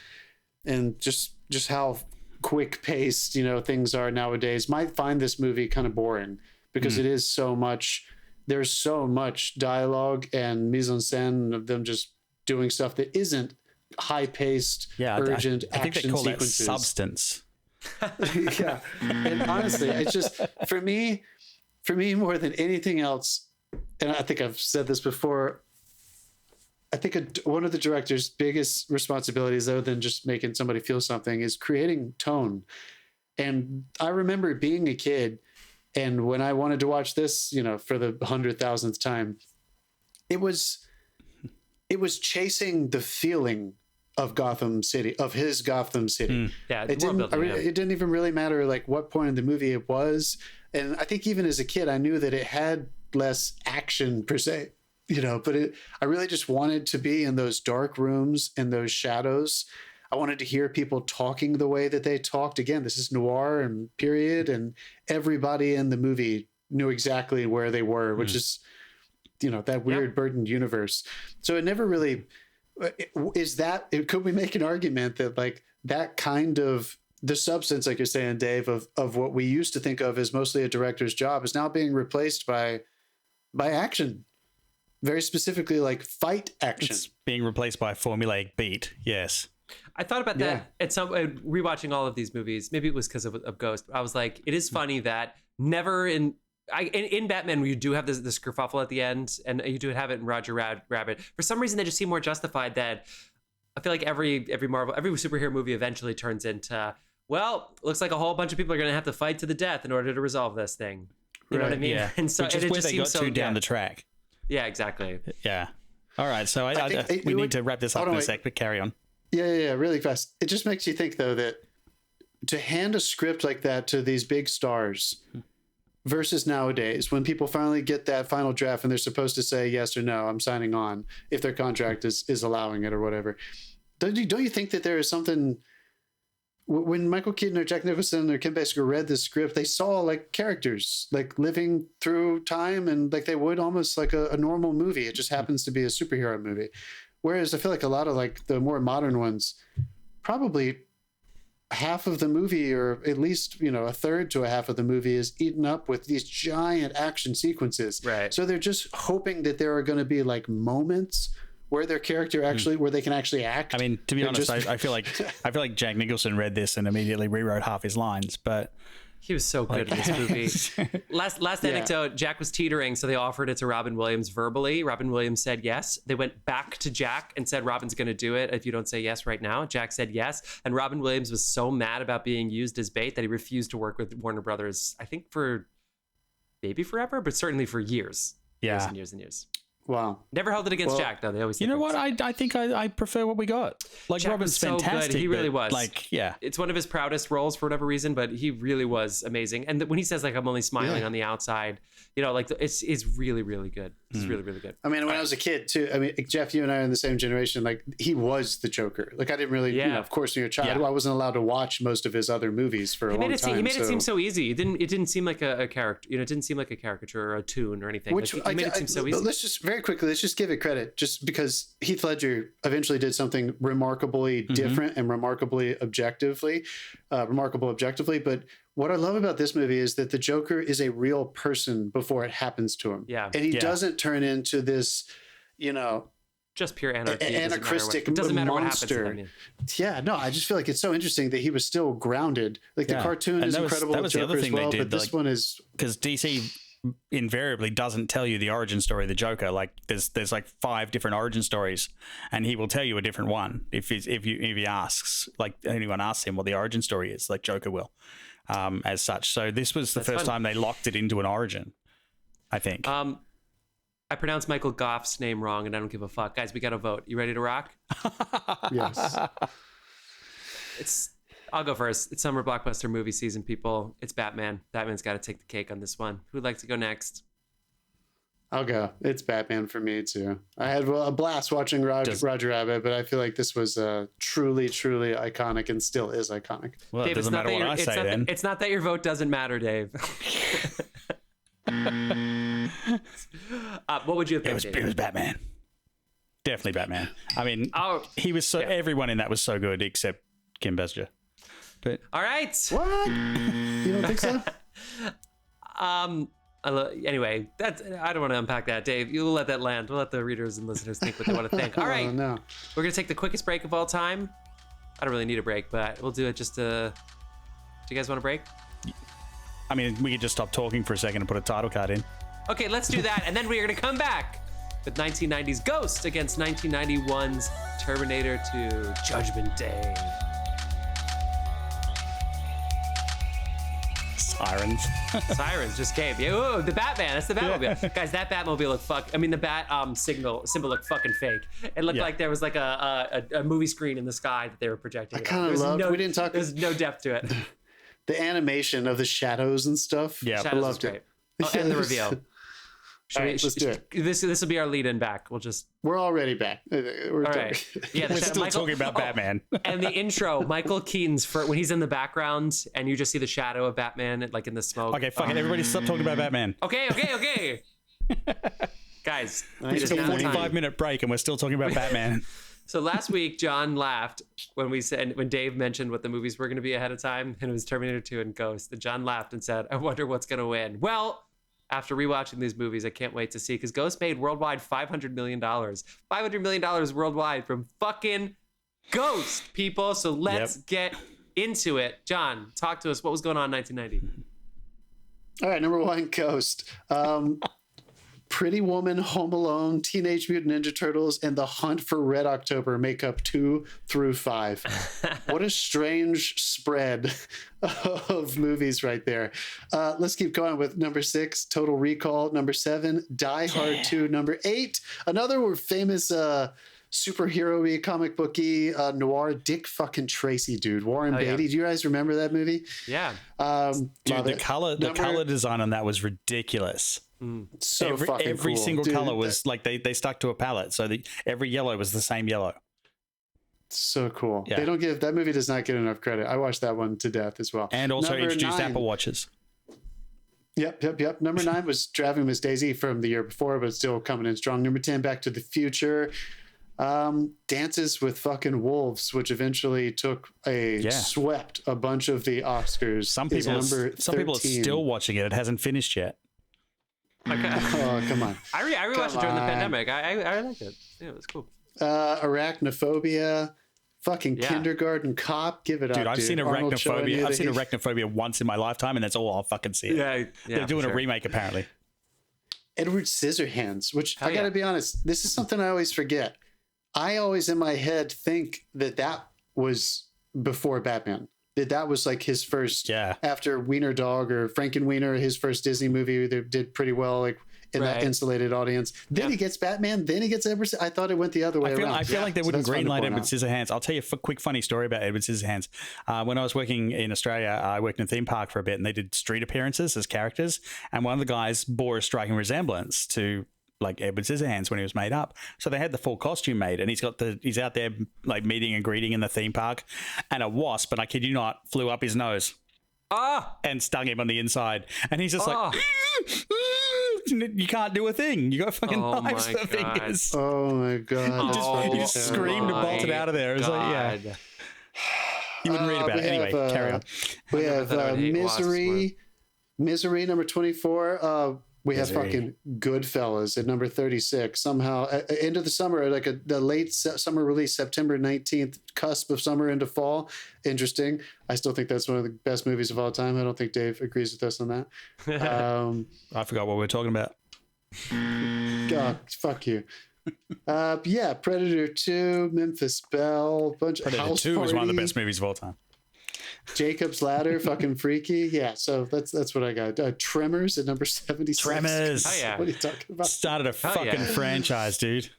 and just how quick paced, things are nowadays, might find this movie kind of boring because it is so much, there's so much dialogue and mise en scène of them just doing stuff that isn't high paced, urgent I think action they call sequences. That substance. Yeah. And honestly, it's just, for me more than anything else, and I think I've said this before, I think one of the director's biggest responsibilities, other than just making somebody feel something, is creating tone. And I remember being a kid, and when I wanted to watch this, for the 100,000th time, it was chasing the feeling of Gotham City, of his Gotham City. Yeah, it didn't even really matter like what point in the movie it was. And I think even as a kid, I knew that it had less action per se. But I really just wanted to be in those dark rooms and those shadows. I wanted to hear people talking the way that they talked. Again, this is noir and period, and everybody in the movie knew exactly where they were, which is, that weird Burton universe. So it never really could we make an argument that like that kind of the substance, like you're saying, Dave, of what we used to think of as mostly a director's job is now being replaced by action. Very specifically, like fight action. It's being replaced by a formulaic beat. Yes. I thought about that at some rewatching all of these movies. Maybe it was because of Ghost. I was like, it is funny that never in Batman you do have this kerfuffle at the end, and you do have it in Roger Rabbit. For some reason, they just seem more justified. That I feel like every Marvel, every superhero movie eventually turns into, well, looks like a whole bunch of people are going to have to fight to the death in order to resolve this thing. You know what I mean? Yeah. And so which is where they got too down the track. Yeah, exactly. Yeah. All right. So we need to wrap this up in a sec, but carry on. Yeah, really fast. It just makes you think, though, that to hand a script like that to these big stars versus nowadays, when people finally get that final draft and they're supposed to say yes or no, I'm signing on, if their contract is allowing it or whatever. Don't you think that there is something... When Michael Keaton or Jack Nicholson or Kim Basinger read the script, they saw like characters like living through time and like they would almost like a normal movie. It just happens to be a superhero movie. Whereas I feel like a lot of like the more modern ones, probably half of the movie, or at least, a third to a half of the movie is eaten up with these giant action sequences. Right. So they're just hoping that there are going to be like moments where their character actually, where they can actually act. I mean, to be honest, I feel like Jack Nicholson read this and immediately rewrote half his lines, but he was so good in this movie. Last anecdote, Jack was teetering, so they offered it to Robin Williams verbally. Robin Williams said yes. They went back to Jack and said, Robin's going to do it if you don't say yes right now. Jack said yes. And Robin Williams was so mad about being used as bait that he refused to work with Warner Brothers, I think for maybe forever, but certainly for years. Yeah. Years and years and years. Wow. Never held it against Jack, though. They always. You know what? I think I prefer what we got. Like, Jack Robin's was so fantastic. good. He really but, was. Like, yeah. It's one of his proudest roles for whatever reason, but he really was amazing. And when he says like I'm only smiling on the outside, you know, like it's really, really good. It's really, really good. I mean, when I was a kid too, I mean, Jeff, you and I are in the same generation. Like, he was the Joker. Like, I didn't really, you know, of course, when you're a child, I wasn't allowed to watch most of his other movies for a long time. He made it seem so easy. It didn't seem like a character. You know, it didn't seem like a caricature or a tune or anything. Which like, he made it seem so easy. Let's just very quickly, let's just give it credit, just because Heath Ledger eventually did something remarkably different and remarkable objectively. But what I love about this movie is that the Joker is a real person before it happens to him. Yeah. And he doesn't turn into this, you know, just pure anarchy. Anachristic It doesn't matter what happens monster. to him. Yeah, no, I just feel like it's so interesting that he was still grounded. Like, the cartoon is incredible. That was the other thing they did. But this one is, because DC invariably doesn't tell you the origin story of the Joker. Like, there's like 5 different origin stories, and he will tell you a different one if he asks, like, anyone asks him what the origin story is. Like, Joker will, as such. So this was the first time they locked it into an origin, I think. I pronounced Michael Gough's name wrong, and I don't give a fuck. Guys, we got to vote. You ready to rock? yes. I'll go first. It's summer blockbuster movie season, people. It's Batman. Batman's got to take the cake on this one. Who'd like to go next? I'll go. It's Batman for me too. I had a blast watching Roger Rabbit, but I feel like this was truly, truly iconic and still is iconic. Well, Dave, it doesn't matter what I say then. It's not that your vote doesn't matter, Dave. What would you have picked? It was Batman. Definitely Batman. I mean, he was everyone in that was so good except Kim Basinger. But all right. What? You don't think so? Anyway, I don't want to unpack that, Dave. You'll let that land. We'll let the readers and listeners think what they want to think. All right. No. We're gonna take the quickest break of all time. I don't really need a break, but we'll do it just to. Do you guys want a break? I mean, we could just stop talking for a second and put a title card in. Okay, let's do that, and then we're gonna come back with 1990's Ghost against 1991's Terminator 2 Judgment Day. Sirens just came. Ooh, the Batman. That's the Batmobile. Guys, that Batmobile looked the Bat symbol looked fucking fake. It looked like there was like a movie screen in the sky that they were projecting. I kind of loved. We didn't talk. There's no depth to it. The animation of the shadows and stuff. Yeah, Shadows I loved it. And the reveal. Let's do it. This will be our lead-in back. We're already back. All right. Yeah, we're still talking about Batman. And the intro, Michael Keaton's when he's in the background and you just see the shadow of Batman like in the smoke. Okay, fucking everybody stop talking about Batman. Okay. Guys, it's a 45-minute break and we're still talking about Batman. So last week, John laughed when Dave mentioned what the movies were going to be ahead of time, and it was Terminator 2 and Ghost. And John laughed and said, I wonder what's going to win. Well, after rewatching these movies, I can't wait to see, because Ghost made worldwide $500 million. $500 million worldwide from fucking Ghost, people. So let's get into it. John, talk to us. What was going on in 1990? All right, number 1, Ghost. Pretty Woman, Home Alone, Teenage Mutant Ninja Turtles, and The Hunt for Red October make up 2 through 5. What a strange spread of movies right there. Let's keep going with number 6, Total Recall. Number 7, Die Hard 2. Number 8, another famous superhero-y, comic booky, noir, Dick fucking Tracy, dude. Warren Beatty. Do you guys remember that movie? Yeah. Dude, the color design on that was ridiculous. So every cool. single color was like they stuck to a palette, so every yellow was the same yellow. So cool. Yeah. They don't give that movie does not get enough credit. I watched that one to death as well. And also Number introduced 9. Apple Watches. Yep. Number 9 was Driving Miss Daisy from the year before, but still coming in strong. Number 10, Back to the Future. Dances with Fucking Wolves, which eventually swept a bunch of the Oscars. Some people are still watching it. It hasn't finished yet. Okay. Oh, come on. I rewatched it during the pandemic. I liked it. Yeah, it was cool. Arachnophobia. Fucking Kindergarten Cop. Give it up, dude. I've seen Arachnophobia once in my lifetime, and that's all I'll fucking see. Yeah, they're doing a remake apparently. Edward Scissorhands, which I got to be honest, this is something I always forget. I always in my head think that was before Batman. That was like his first, after Wiener Dog or Frankenweenie, his first Disney movie that did pretty well, like in that insulated audience. Then he gets Batman. Then he gets Edward. I thought it went the other way around. I feel like they wouldn't greenlight Edward Scissorhands. I'll tell you a quick funny story about Edward Scissorhands. When I was working in Australia, I worked in a theme park for a bit, and they did street appearances as characters. And one of the guys bore a striking resemblance to like Edward Scissorhands when he was made up. So they had the full costume made, and he's out there like meeting and greeting in the theme park, and a wasp, and I kid you not, flew up his nose. And stung him on the inside. And he's just like, you can't do a thing. You got fucking knives for fingers. Oh my God. He just screamed and bolted out of there. It was like, yeah. You wouldn't read about it. Anyway, carry on. We have Misery, number 24. We have fucking Goodfellas at number 36. Somehow, end of the summer, like the late summer release, September 19th, cusp of summer into fall. Interesting. I still think that's one of the best movies of all time. I don't think Dave agrees with us on that. I forgot what we were talking about. God, fuck you. Predator 2, Memphis Belle, bunch of Predator House 2 Party. is one of the best movies of all time. Jacob's Ladder, fucking freaky. Yeah, so that's what I got. Tremors at number 76. Tremors. Oh, yeah. What are you talking about? Started a fucking franchise, dude.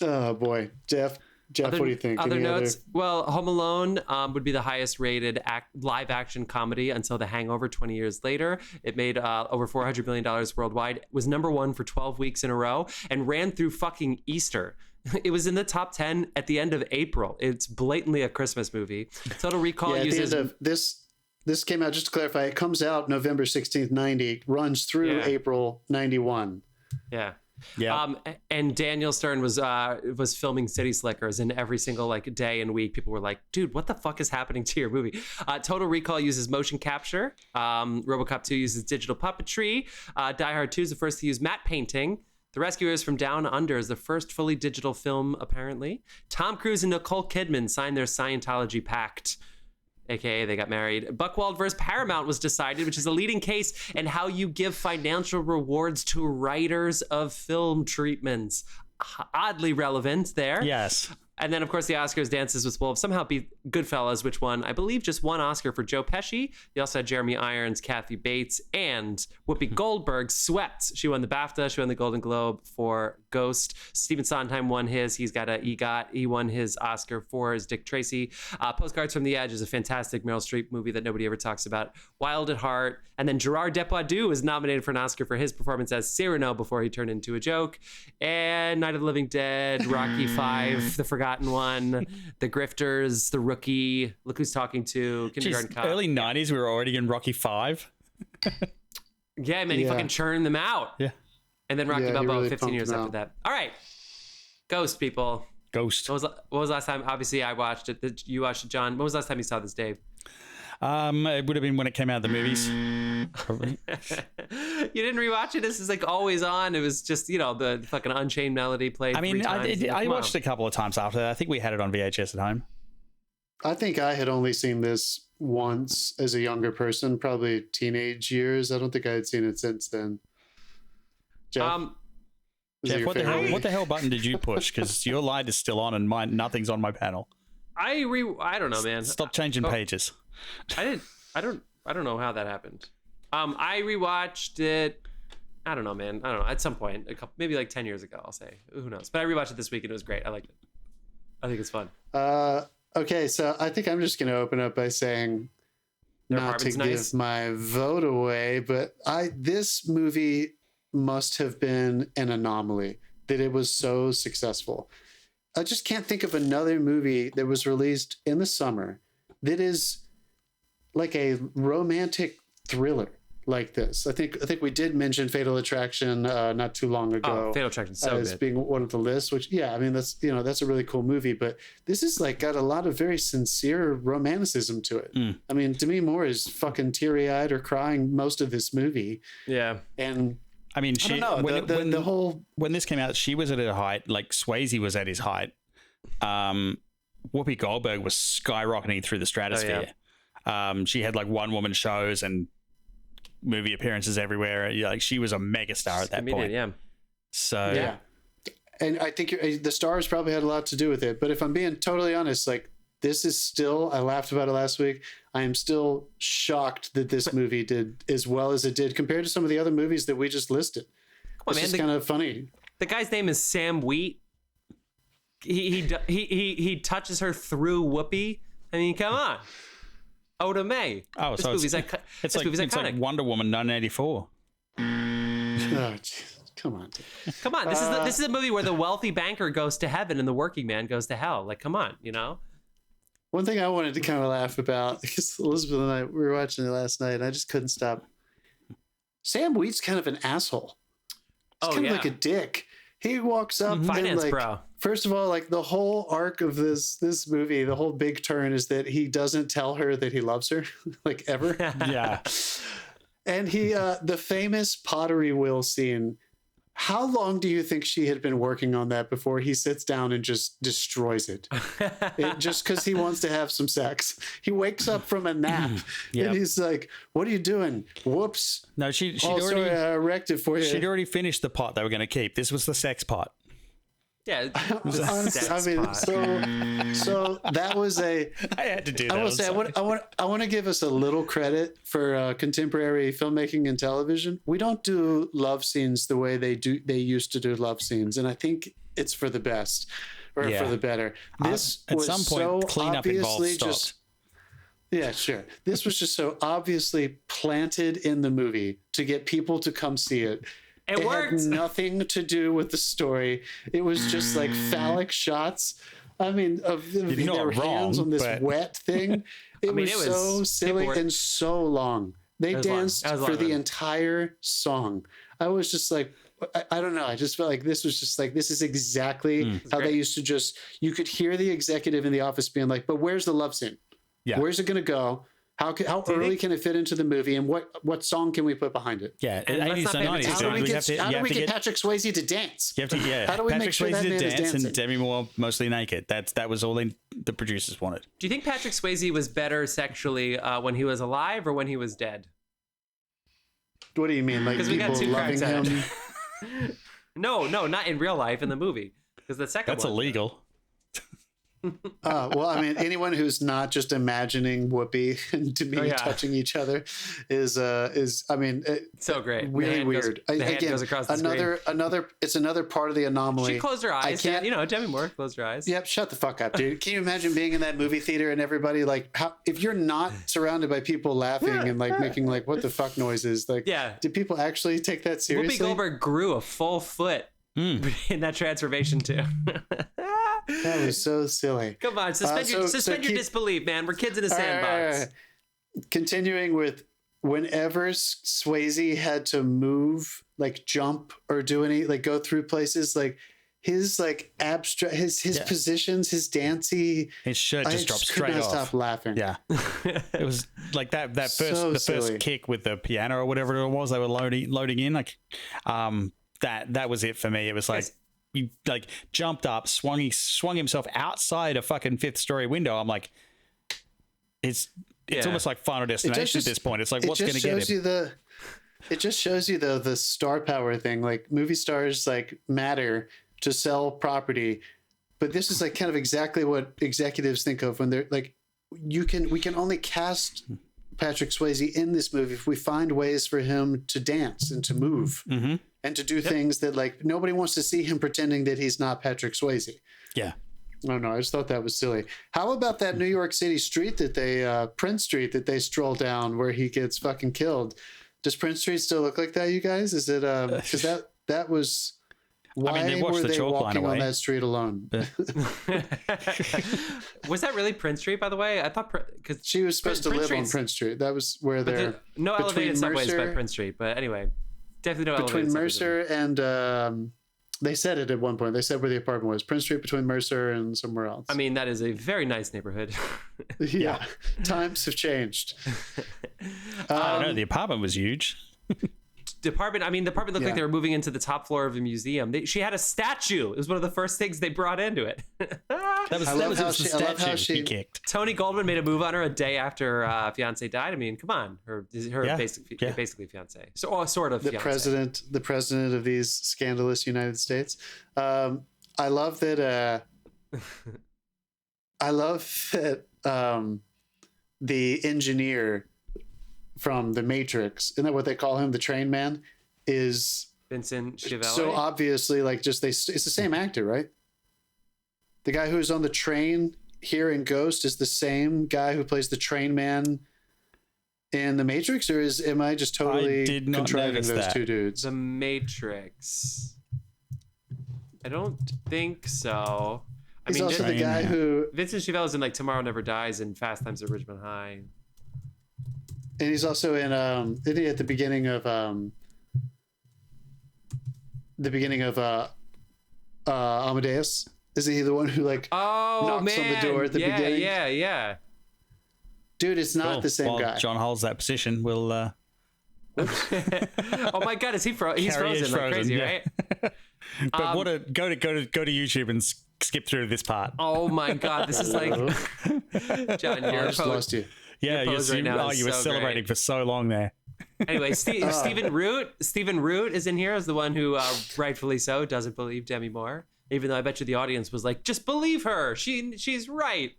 Oh boy, Jeff, what do you think? Other notes? Well, Home Alone would be the highest rated live action comedy until The Hangover 20 years later. It made over $400 million worldwide. It was number 1 for 12 weeks in a row and ran through fucking Easter. It was in the top 10 at the end of April. It's blatantly a Christmas movie. Total Recall uses... the end of this came out, just to clarify, it comes out November 16th, 90, runs through April 91. Yeah. Yeah. And Daniel Stern was filming City Slickers, and every single like day and week, people were like, "Dude, what the fuck is happening to your movie?" Total Recall uses motion capture. RoboCop 2 uses digital puppetry. Die Hard 2 is the first to use matte painting. The Rescuers from Down Under is the first fully digital film, apparently. Tom Cruise and Nicole Kidman signed their Scientology pact, aka they got married. Buchwald versus Paramount was decided, which is a leading case in how you give financial rewards to writers of film treatments. Oddly relevant there. Yes. And then, of course, the Oscars Dances with Wolves somehow beat Goodfellas, which won, I believe, just one Oscar for Joe Pesci. You also had Jeremy Irons, Kathy Bates, and Whoopi Goldberg swept. She won the BAFTA. She won the Golden Globe for Ghost. Stephen Sondheim won his. He's got an EGOT. He won his Oscar for his Dick Tracy. Postcards from the Edge is a fantastic Meryl Streep movie that nobody ever talks about. Wild at Heart. And then Gerard Depardieu was nominated for an Oscar for his performance as Cyrano before he turned into a joke. And Night of the Living Dead, Rocky V, The Forgotten One, The Grifters, The Rookie, Look Who's Talking To, Kindergarten Cop. Early 90s, we were already in Rocky V. Yeah, man, he fucking churned them out. Yeah. And then Rocky Balboa really 15 years after that. All right. Ghost, people. Ghost. What was last time? Obviously, I watched it. You watched it, John. When was the last time you saw this, Dave? It would have been when it came out of the movies. Probably. You didn't rewatch it? This is like always on. It was just, the fucking Unchained Melody played. I mean, I watched it a couple of times after that. I think we had it on VHS at home. I think I had only seen this once as a younger person, probably teenage years. I don't think I had seen it since then. Jeff, Jeff, what the hell button did you push? Because your light is still on and nothing's on my panel. I don't know, man. Stop changing pages. I don't know how that happened. I rewatched it. I don't know, man. I don't know. At some point, maybe like 10 years ago, I'll say. Who knows? But I rewatched it this week and it was great. I liked it. I think it's fun. Okay, so I think I'm just going to open up by saying, not to give my vote away, but this movie must have been an anomaly that it was so successful. I just can't think of another movie that was released in the summer that is like a romantic thriller like this. I think we did mention Fatal Attraction not too long ago. Fatal Attraction, so as good. Being one of the lists. Which, I mean, that's a really cool movie. But this is like got a lot of very sincere romanticism to it. I mean, Demi Moore is fucking teary eyed or crying most of this movie. Yeah, and I mean, I don't know, when this came out, she was at her height. Like Swayze was at his height. Whoopi Goldberg was skyrocketing through the stratosphere. Oh, yeah. She had like one-woman shows and movie appearances everywhere. Like she was a megastar at that point. Yeah. So yeah, and I think the stars probably had a lot to do with it. But if I'm being totally honest, like this is still, I laughed about it last week. I am still shocked that this movie did as well as it did compared to some of the other movies that we just listed. on, It's man. just kind of funny. The guy's name is Sam Wheat. He touches her through Whoopi. I mean, come on. Oda May. Oh, this so movie's it's like Wonder Woman 1984. Oh, geez. Come on. Come on. This is a movie where the wealthy banker goes to heaven and the working man goes to hell. Like, come on, you know? One thing I wanted to kind of laugh about, because Elizabeth and I, we were watching it last night, and I just couldn't stop. Sam Wheat's kind of an asshole. He's kind of like a dick. He walks up Finance and, like, bro. first of all, like, the whole arc of this movie, the whole big turn is that he doesn't tell her that he loves her, like, ever. Yeah. And he, the famous pottery wheel scene, how long do you think she had been working on that before he sits down and just destroys it? Just because he wants to have some sex. He wakes up from a nap and he's like, "What are you doing? Whoops." No, she'd already wrecked it for you. She'd already finished the pot they were going to keep. This was the sex pot. Yeah. Honestly, I mean, so that was a. I had to do that. I will say, I want to give us a little credit for contemporary filmmaking and television. We don't do love scenes the way they used to do love scenes, and I think it's for the best or for the better. This at was some point, so cleanup involved obviously stopped. just. Yeah, sure. This was just so obviously planted in the movie to get people to come see it. It worked. Had nothing to do with the story. It was just like phallic shots. I mean, of their hands on this wet thing. It was so silly and so long. They danced for the entire song. I was just like, I don't know. I just felt like this was just like, this is exactly how they used to just, you could hear the executive in the office being like, but where's the love scene? Yeah. Where's it going to go? How early can it fit into the movie, and what song can we put behind it? Yeah, 80s and 90s. How do we get Patrick Swayze to dance? You have to, how do we Patrick make sure Swayze that to man is dance dancing? and Demi Moore mostly naked. That was all the producers wanted. Do you think Patrick Swayze was better sexually when he was alive or when he was dead? What do you mean? Like people loving him? No, not in real life in the movie. Because the second That's illegal. Well, I mean, anyone who's not just imagining Whoopi and Demi touching each other is I mean, so great, really weird. Hand goes across the screen. It's another part of the anomaly. She closed her eyes. Demi Moore closed her eyes. Yep, shut the fuck up, dude. Can you imagine being in that movie theater and everybody like, if you're not surrounded by people laughing and like making like what the fuck noises? Like, did people actually take that seriously? Whoopi Goldberg grew a full foot in that transformation too. That was so silly. Come on, suspend your disbelief, man. We're kids in a sandbox. Continuing with whenever Swayze had to move, like jump or do any, like go through places, like his like abstract, his positions, his dancey. His shirt just dropped straight off. Stop laughing. Yeah, it was like that first kick with the piano or whatever it was they were loading in. Like, that was it for me. It was like. He like jumped up, swung himself outside a fucking 5th story window. I'm like, it's almost like Final Destination at this point. It's like, what's going to get him? It just shows you though the star power thing. Like movie stars like matter to sell property, but this is like kind of exactly what executives think of when they're like, we can only cast Patrick Swayze in this movie if we find ways for him to dance and to move. Mm-hmm. And to do things that like nobody wants to see him pretending that he's not Patrick Swayze. Yeah. I don't know. I just thought that was silly. How about that New York City street that they, Prince Street that they stroll down where he gets fucking killed? Does Prince Street still look like that, you guys? Is it, because that was, why were they walking on that street alone? Was that really Prince Street, by the way? I thought, because she was supposed to live on Prince Street. That was where they're. No elevated subways by Prince Street, but anyway. Definitely no between Mercer and they said it at one point. They said where the apartment was. Prince Street between Mercer and somewhere else. I mean, that is a very nice neighborhood. Yeah. Times have changed. I don't know. The apartment was huge. The apartment looked like they were moving into the top floor of a museum. She had a statue. It was one of the first things they brought into it. I love how she kicked. Tony Goldwyn made a move on her a day after fiance died. I mean, come on, her basically fiance, so sort of the fiance. the president of these scandalous United States. I love that. The engineer from The Matrix, isn't that what they call him? The train man is Vincent Schiavelli. So obviously, like, it's the same actor, right? The guy who's on the train here in Ghost is the same guy who plays the train man in The Matrix, or am I just totally contriving those two dudes? The Matrix. I don't think so. He's also the guy who Vincent Schiavelli's in like Tomorrow Never Dies and Fast Times at Ridgemont High. And he's also in isn't he at the beginning of Amadeus? Isn't he the one who like knocks on the door at the beginning? Yeah. Dude, it's not the same guy. John holds that position. We'll oh my God, is he he's frozen like crazy, right? But go to YouTube and skip through this part. Oh my God, this is like John, I just lost you. Yeah, you were celebrating for so long there. Anyway, Stephen Root is in here as the one who rightfully so doesn't believe Demi Moore, even though I bet you the audience was like, just believe her, she's right.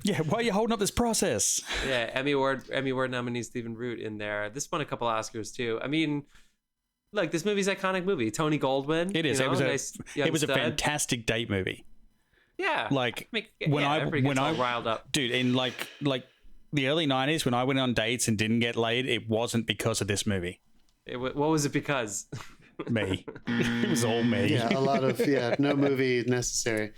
Yeah, why are you holding up this process? Yeah, Emmy Award nominee Stephen Root in there. This won a couple Oscars too. I mean, look, this movie's an iconic movie. Tony Goldwyn. It is. It was a fantastic date movie. Yeah. Like when I riled up, dude, in like the early 90s when I went on dates and didn't get laid, it wasn't because of this movie. What was it because? Me. It was all me. Yeah, a lot of no movie necessary.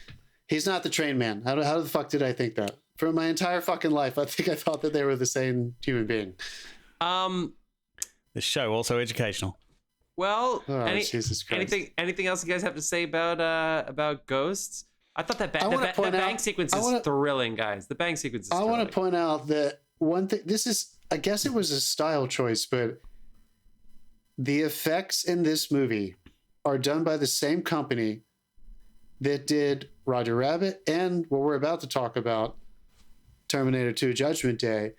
He's not the train man. How the fuck did I think that? For my entire fucking life, I thought that they were the same human being. This show also educational. Well, Jesus Christ. anything else you guys have to say about Ghosts? I thought that the bang sequence is thrilling, guys. The bang sequence is thrilling. I want to point out that one thing, I guess it was a style choice, but the effects in this movie are done by the same company that did Roger Rabbit and what we're about to talk about, Terminator 2 Judgment Day.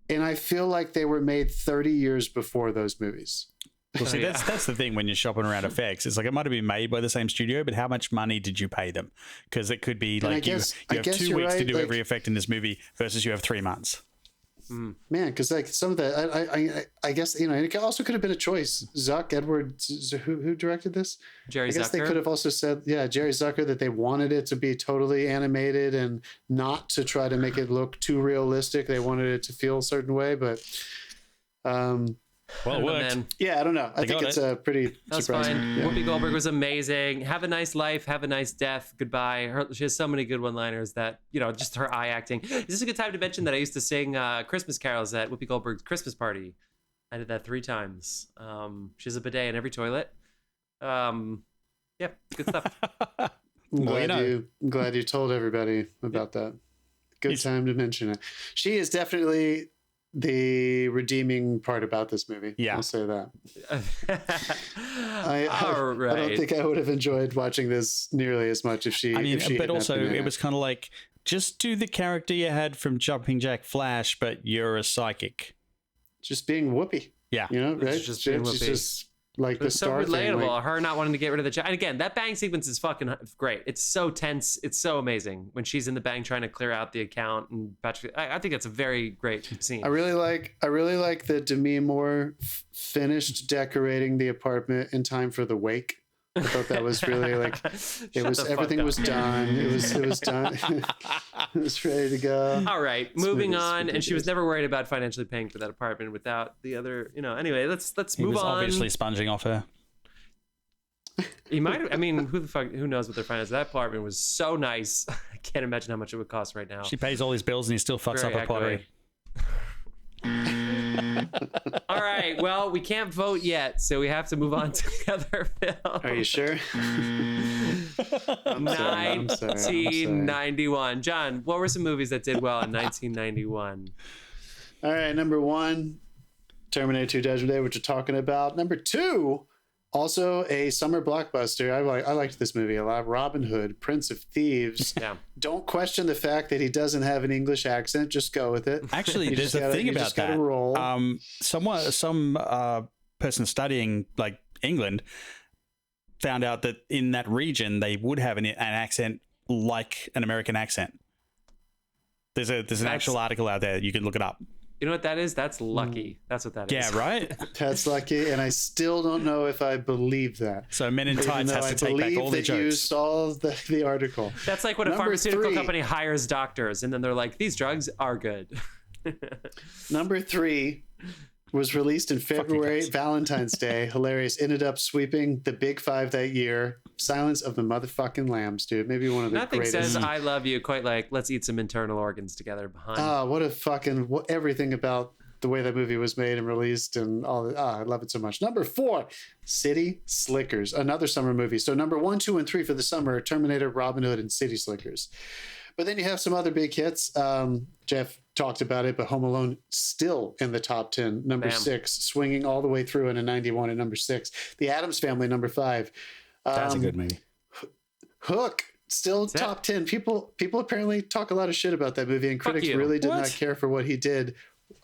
And I feel like they were made 30 years before those movies. Well, see, that's the thing when you're shopping around effects. It's like it might have been made by the same studio, but how much money did you pay them? Because it could be like you have 2 weeks to do every effect in this movie versus you have 3 months. Man, because like some of the, I guess, it also could have been a choice. Who directed this? Jerry Zucker. I guess they could have also said, Jerry Zucker, that they wanted it to be totally animated and not to try to make it look too realistic. They wanted it to feel a certain way, but well, it worked. Yeah, I don't know. I think it's a pretty surprising. Fine. Yeah. Whoopi Goldberg was amazing. Have a nice life. Have a nice death. Goodbye. She has so many good one-liners that, just her eye acting. This is a good time to mention that I used to sing Christmas carols at Whoopi Goldberg's Christmas party. I did that 3 times. She has a bidet in every toilet. Yeah, good stuff. I'm glad you told everybody about that. Good time to mention it. She is definitely the redeeming part about this movie. Yeah, I'll say that. I don't think I would have enjoyed watching this nearly as much if she. But also it was kind of like, just do the character you had from Jumping Jack Flash, but you're a psychic. Just being Whoopi. Yeah, right. Just being Whoopi. She's just like the so star relatable. thing, like, her not wanting to get rid of the job. And again, that bang sequence is fucking great. It's so tense. It's so amazing when she's in the bang trying to clear out the account. And Patrick, I think that's a very great scene. I really like that Demi Moore finished decorating the apartment in time for the wake. I thought that was really like everything was done. It was done. It was ready to go. All right, moving on. And she was never worried about financially paying for that apartment without the other. Anyway, let's move on. He was obviously sponging off her. He might. Who knows what their finances? That apartment was so nice. I can't imagine how much it would cost right now. She pays all his bills and he still fucks up her pottery. All right, well, we can't vote yet, so we have to move on to the other film. Are you sure? 1991. John, what were some movies that did well in 1991? All right, number 1, Terminator 2 Judgment Day, which we're talking about. Number 2, also a summer blockbuster. I liked this movie a lot. Robin Hood, Prince of Thieves. Yeah. Don't question the fact that he doesn't have an English accent. Just go with it. Actually, there's a thing about that. Some person studying like England found out that in that region they would have an accent like an American accent. There's an actual article out there. You can look it up. You know what that is? That's lucky. That's what that is. Yeah, right? That's lucky, and I still don't know if I believe that. So Men in Tights has to take back all the that jokes. you saw the article. That's like when a pharmaceutical company hires doctors, and then they're like, these drugs are good. Number 3 was released in February, Valentine's Day. Hilarious. Ended up sweeping the Big Five that year. Silence of the Motherfucking Lambs, dude. Maybe one of the Nothing greatest. says I love you quite like let's eat some internal organs together behind. Everything about the way that movie was made and released and all. I love it so much. Number 4, City Slickers, another summer movie. So number 1, 2, and 3 for the summer: Terminator, Robin Hood, and City Slickers. But then you have some other big hits. Jeff talked about it, but Home Alone still in the top 10. Number 6, swinging all the way through in a 91 at number 6. The Addams Family, number 5. That's a good movie. Hook, still top 10. People apparently talk a lot of shit about that movie, and critics really did not care for what he did.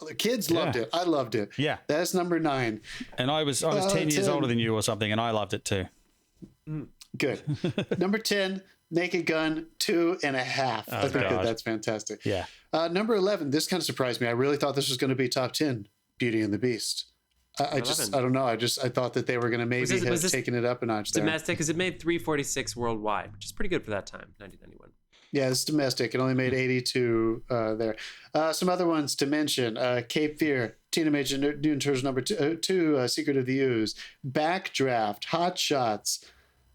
The kids loved it. I loved it. Yeah. That's number 9. And I was 10 years older than you or something, and I loved it too. Good. Number 10, Naked Gun, 2.5. I think that's fantastic. Yeah. Number 11, this kind of surprised me. I really thought this was going to be top 10, Beauty and the Beast. I don't know. I thought that they were going to maybe have taken it up a notch there. Domestic, because it made 346 worldwide, which is pretty good for that time, 1991. Yeah, it's domestic. It only made 82 there. Some other ones to mention: Cape Fear, Teenage Mutant Turtles number 2, Secret of the Ooze, Backdraft, Hot Shots,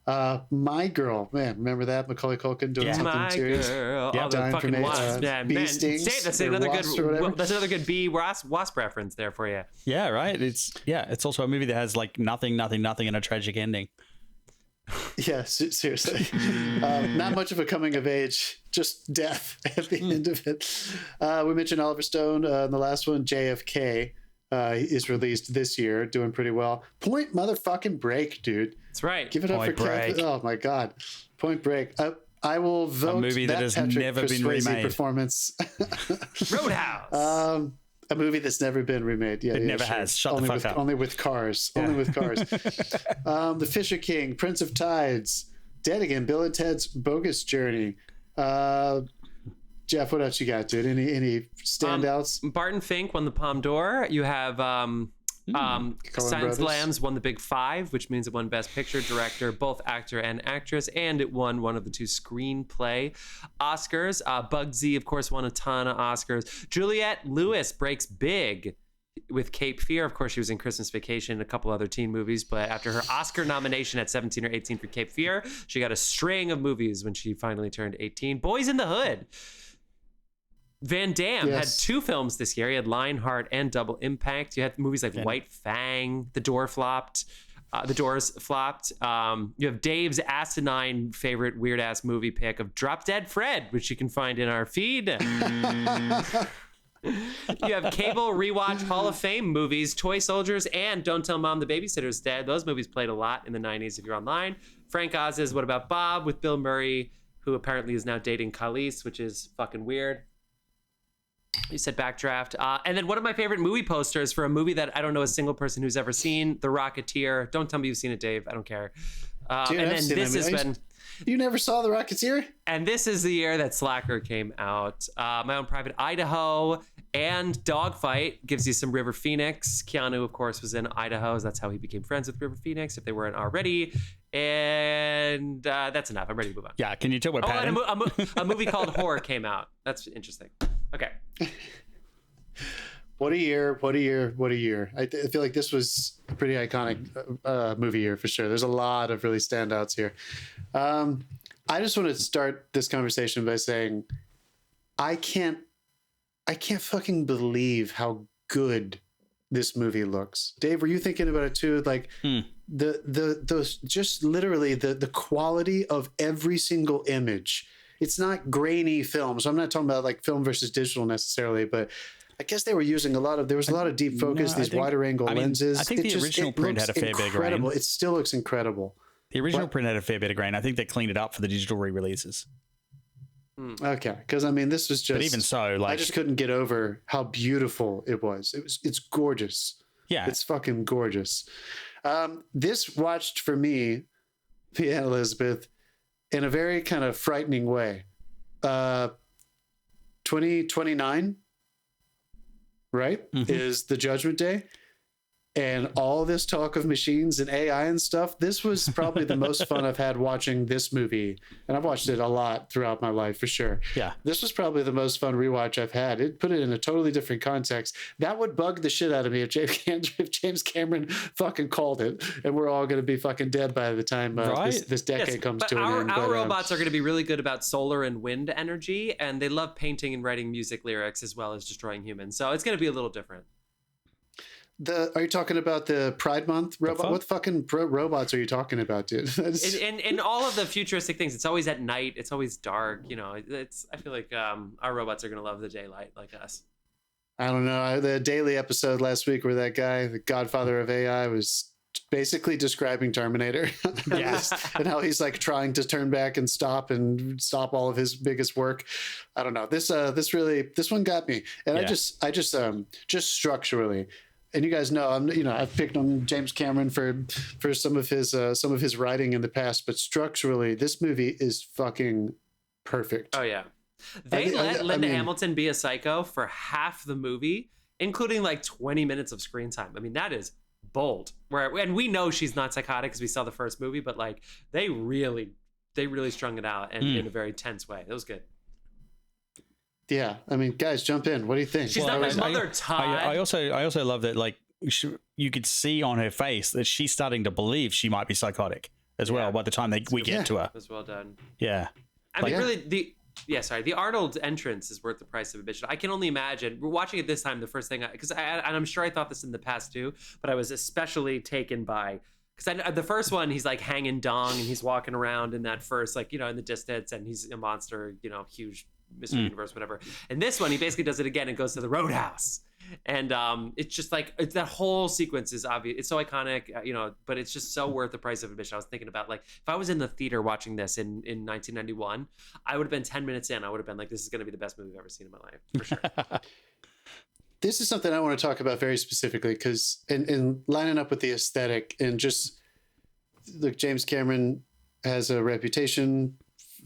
My Girl. Man, remember that? Macaulay Culkin doing something serious. Girl. Yeah, the fucking wasp. Bee stings. That's another good bee wasp reference there for you. Yeah, right. It's also a movie that has like nothing, and a tragic ending. Yeah, seriously. Not much of a coming of age, just death at the end of it. We mentioned Oliver Stone in the last one. JFK is released this year, doing pretty well. Point motherfucking Break, dude. That's right. Give it up for Kevin. Oh my God, Point Break. I will vote a movie that has never been Swayze remade. Performance. Roadhouse. A movie that's never been remade. Yeah, it never has. Shut the fuck up. Only with cars. Yeah. Only with cars. The Fisher King, Prince of Tides, Dead Again, Bill and Ted's Bogus Journey. Jeff, what else you got, dude? Any standouts? Barton Fink won the Palme d'Or. You have Silence of the Lambs won the Big Five, which means it won Best Picture, Director, both actor and actress, and it won one of the 2 screenplay Oscars. Bugsy, of course, won a ton of Oscars. Juliette Lewis breaks big with Cape Fear. Of course, she was in Christmas Vacation and a couple other teen movies, but after her Oscar nomination at 17 or 18 for Cape Fear, she got a string of movies when she finally turned 18. Boys in the Hood. Van Damme had 2 films this year. He had Lionheart and Double Impact. You had movies like White Fang, The Doors flopped. You have Dave's asinine favorite weird ass movie pick of Drop Dead Fred, which you can find in our feed. You have Cable Rewatch Hall of Fame movies, Toy Soldiers, and Don't Tell Mom the Babysitter's Dead. Those movies played a lot in the 90s if you're online. Frank Oz's What About Bob with Bill Murray, who apparently is now dating Khalees, which is fucking weird. You said Backdraft. And then one of my favorite movie posters for a movie that I don't know a single person who's ever seen, The Rocketeer. Don't tell me you've seen it, Dave. I don't care. Dude, and then this has been... You never saw The Rocketeer? And this is the year that Slacker came out. My Own Private Idaho and Dogfight gives you some River Phoenix. Keanu, of course, was in Idaho. That's how he became friends with River Phoenix, if they weren't already. And that's enough. I'm ready to move on. Yeah, can you tell what pattern? And a movie called Horror came out. That's interesting. Okay. What a year. I feel like this was a pretty iconic movie year for sure. There's a lot of really standouts here. I just want to start this conversation by saying I can't fucking believe how good this movie looks. Dave, were you thinking about it too? Like those just literally the quality of every single image. It's not grainy film. So I'm not talking about like film versus digital necessarily, but I guess they were using there was a lot of deep focus, wider angle lenses. I think the original print had a fair bit of grain. It still looks incredible. The original print had a fair bit of grain. I think they cleaned it up for the digital re-releases. Okay, because I mean, this was just. But even so, like, I just couldn't get over how beautiful it was. It's gorgeous. Yeah, it's fucking gorgeous. This watched for me, Pia and Elizabeth, in a very kind of frightening way. 2029. right, is the Judgment Day. And all this talk of machines and AI and stuff, this was probably the most fun I've had watching this movie. And I've watched it a lot throughout my life, for sure. Yeah. This was probably the most fun rewatch I've had. It put it in a totally different context. That would bug the shit out of me if James Cameron fucking called it. And we're all going to be fucking dead by the time this decade comes to an end. Our robots are going to be really good about solar and wind energy. And they love painting and writing music lyrics as well as destroying humans. So it's going to be a little different. Are you talking about the Pride Month robot? What fucking robots are you talking about, dude? In all of the futuristic things, it's always at night. It's always dark. You know, I feel like our robots are going to love the daylight like us. I don't know. The daily episode last week where that guy, the godfather of AI, was basically describing Terminator. Yes. And how he's like trying to turn back and stop all of his biggest work. I don't know. This one got me. And I just structurally, and you guys know I've picked on James Cameron for some of his writing in the past, but structurally this movie is fucking perfect. Oh yeah. They let Linda Hamilton be a psycho for half the movie, including like 20 minutes of screen time. I mean, that is bold. And we know she's not psychotic because we saw the first movie, but like they really strung it out and in a very tense way. It was good. Yeah, I mean, guys, jump in. What do you think? She's not my mother, Todd. I also love that, like, you could see on her face that she's starting to believe she might be psychotic as well by the time we get to her. It was well done. Yeah. I mean, really, the Arnold entrance is worth the price of admission. I can only imagine. We're watching it this time. The first thing, and I'm sure I thought this in the past too, but I was especially taken by, because the first one, he's like hanging dong and he's walking around in that first, like, in the distance, and he's a monster, huge Mr. Universe, whatever. And this one, he basically does it again and goes to the Roadhouse. And it's just like, that whole sequence is obvious. It's so iconic, but it's just so worth the price of admission. I was thinking about, like, if I was in the theater watching this in 1991, I would have been 10 minutes in. I would have been like, this is going to be the best movie I've ever seen in my life, for sure. This is something I want to talk about very specifically because in lining up with the aesthetic and just, look, James Cameron has a reputation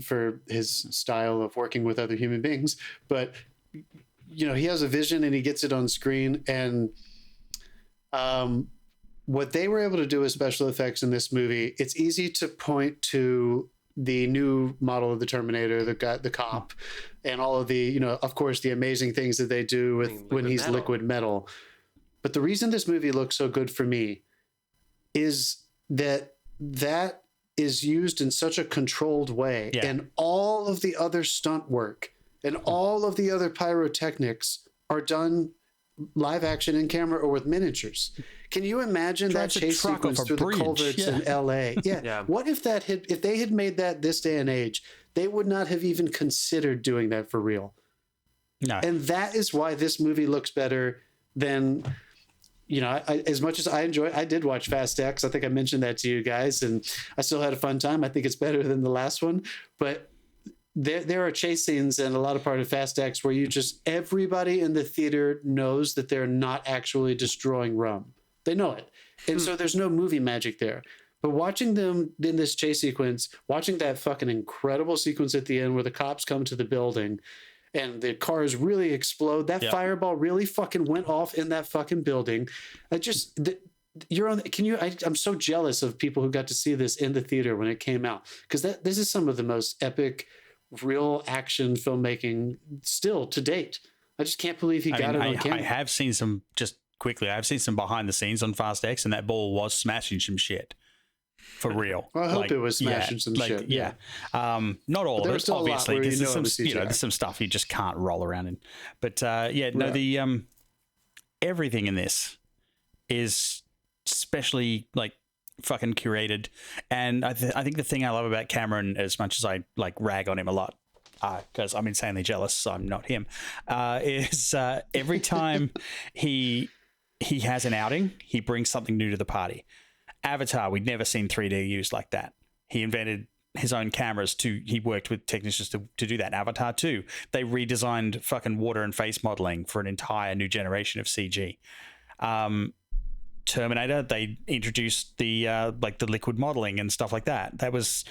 for his style of working with other human beings, but he has a vision and he gets it on screen. And what they were able to do with special effects in this movie, it's easy to point to the new model of the Terminator, the cop, and all of the, of course, the amazing things that they do with when he's liquid metal. But the reason this movie looks so good for me is that is used in such a controlled way, and all of the other stunt work and all of the other pyrotechnics are done live action in camera or with miniatures. Can you imagine that chase sequence through the culverts in LA? Yeah. What if if they had made that this day and age, they would not have even considered doing that for real. No. And that is why this movie looks better than, as much as I did watch Fast X. I think I mentioned that to you guys, and I still had a fun time. I think it's better than the last one, but there are chase scenes and a lot of part of Fast X where everybody in the theater knows that they're not actually destroying rum. They know it. And so there's no movie magic there. But watching them in this chase sequence, watching that fucking incredible sequence at the end where the cops come to the building and the cars really explode, that fireball really fucking went off in that fucking building. I'm so jealous of people who got to see this in the theater when it came out, because this is some of the most epic real action filmmaking still to date. I just can't believe he got it on camera. I have seen some, just quickly, I've seen some behind the scenes on Fast X, and that ball was smashing some shit. For real. Well, I hope it was smashing some shit. Yeah. Not all of it, obviously. There's some stuff you just can't roll around in. But everything in this is especially like fucking curated. And I think the thing I love about Cameron, as much as I like rag on him a lot, because I'm insanely jealous, so I'm not him, is every time he has an outing, he brings something new to the party. Avatar, we'd never seen 3D used like that. He invented his own cameras he worked with technicians to do that. Avatar 2, they redesigned fucking water and face modeling for an entire new generation of CG. Terminator, they introduced the liquid modeling and stuff like that. That was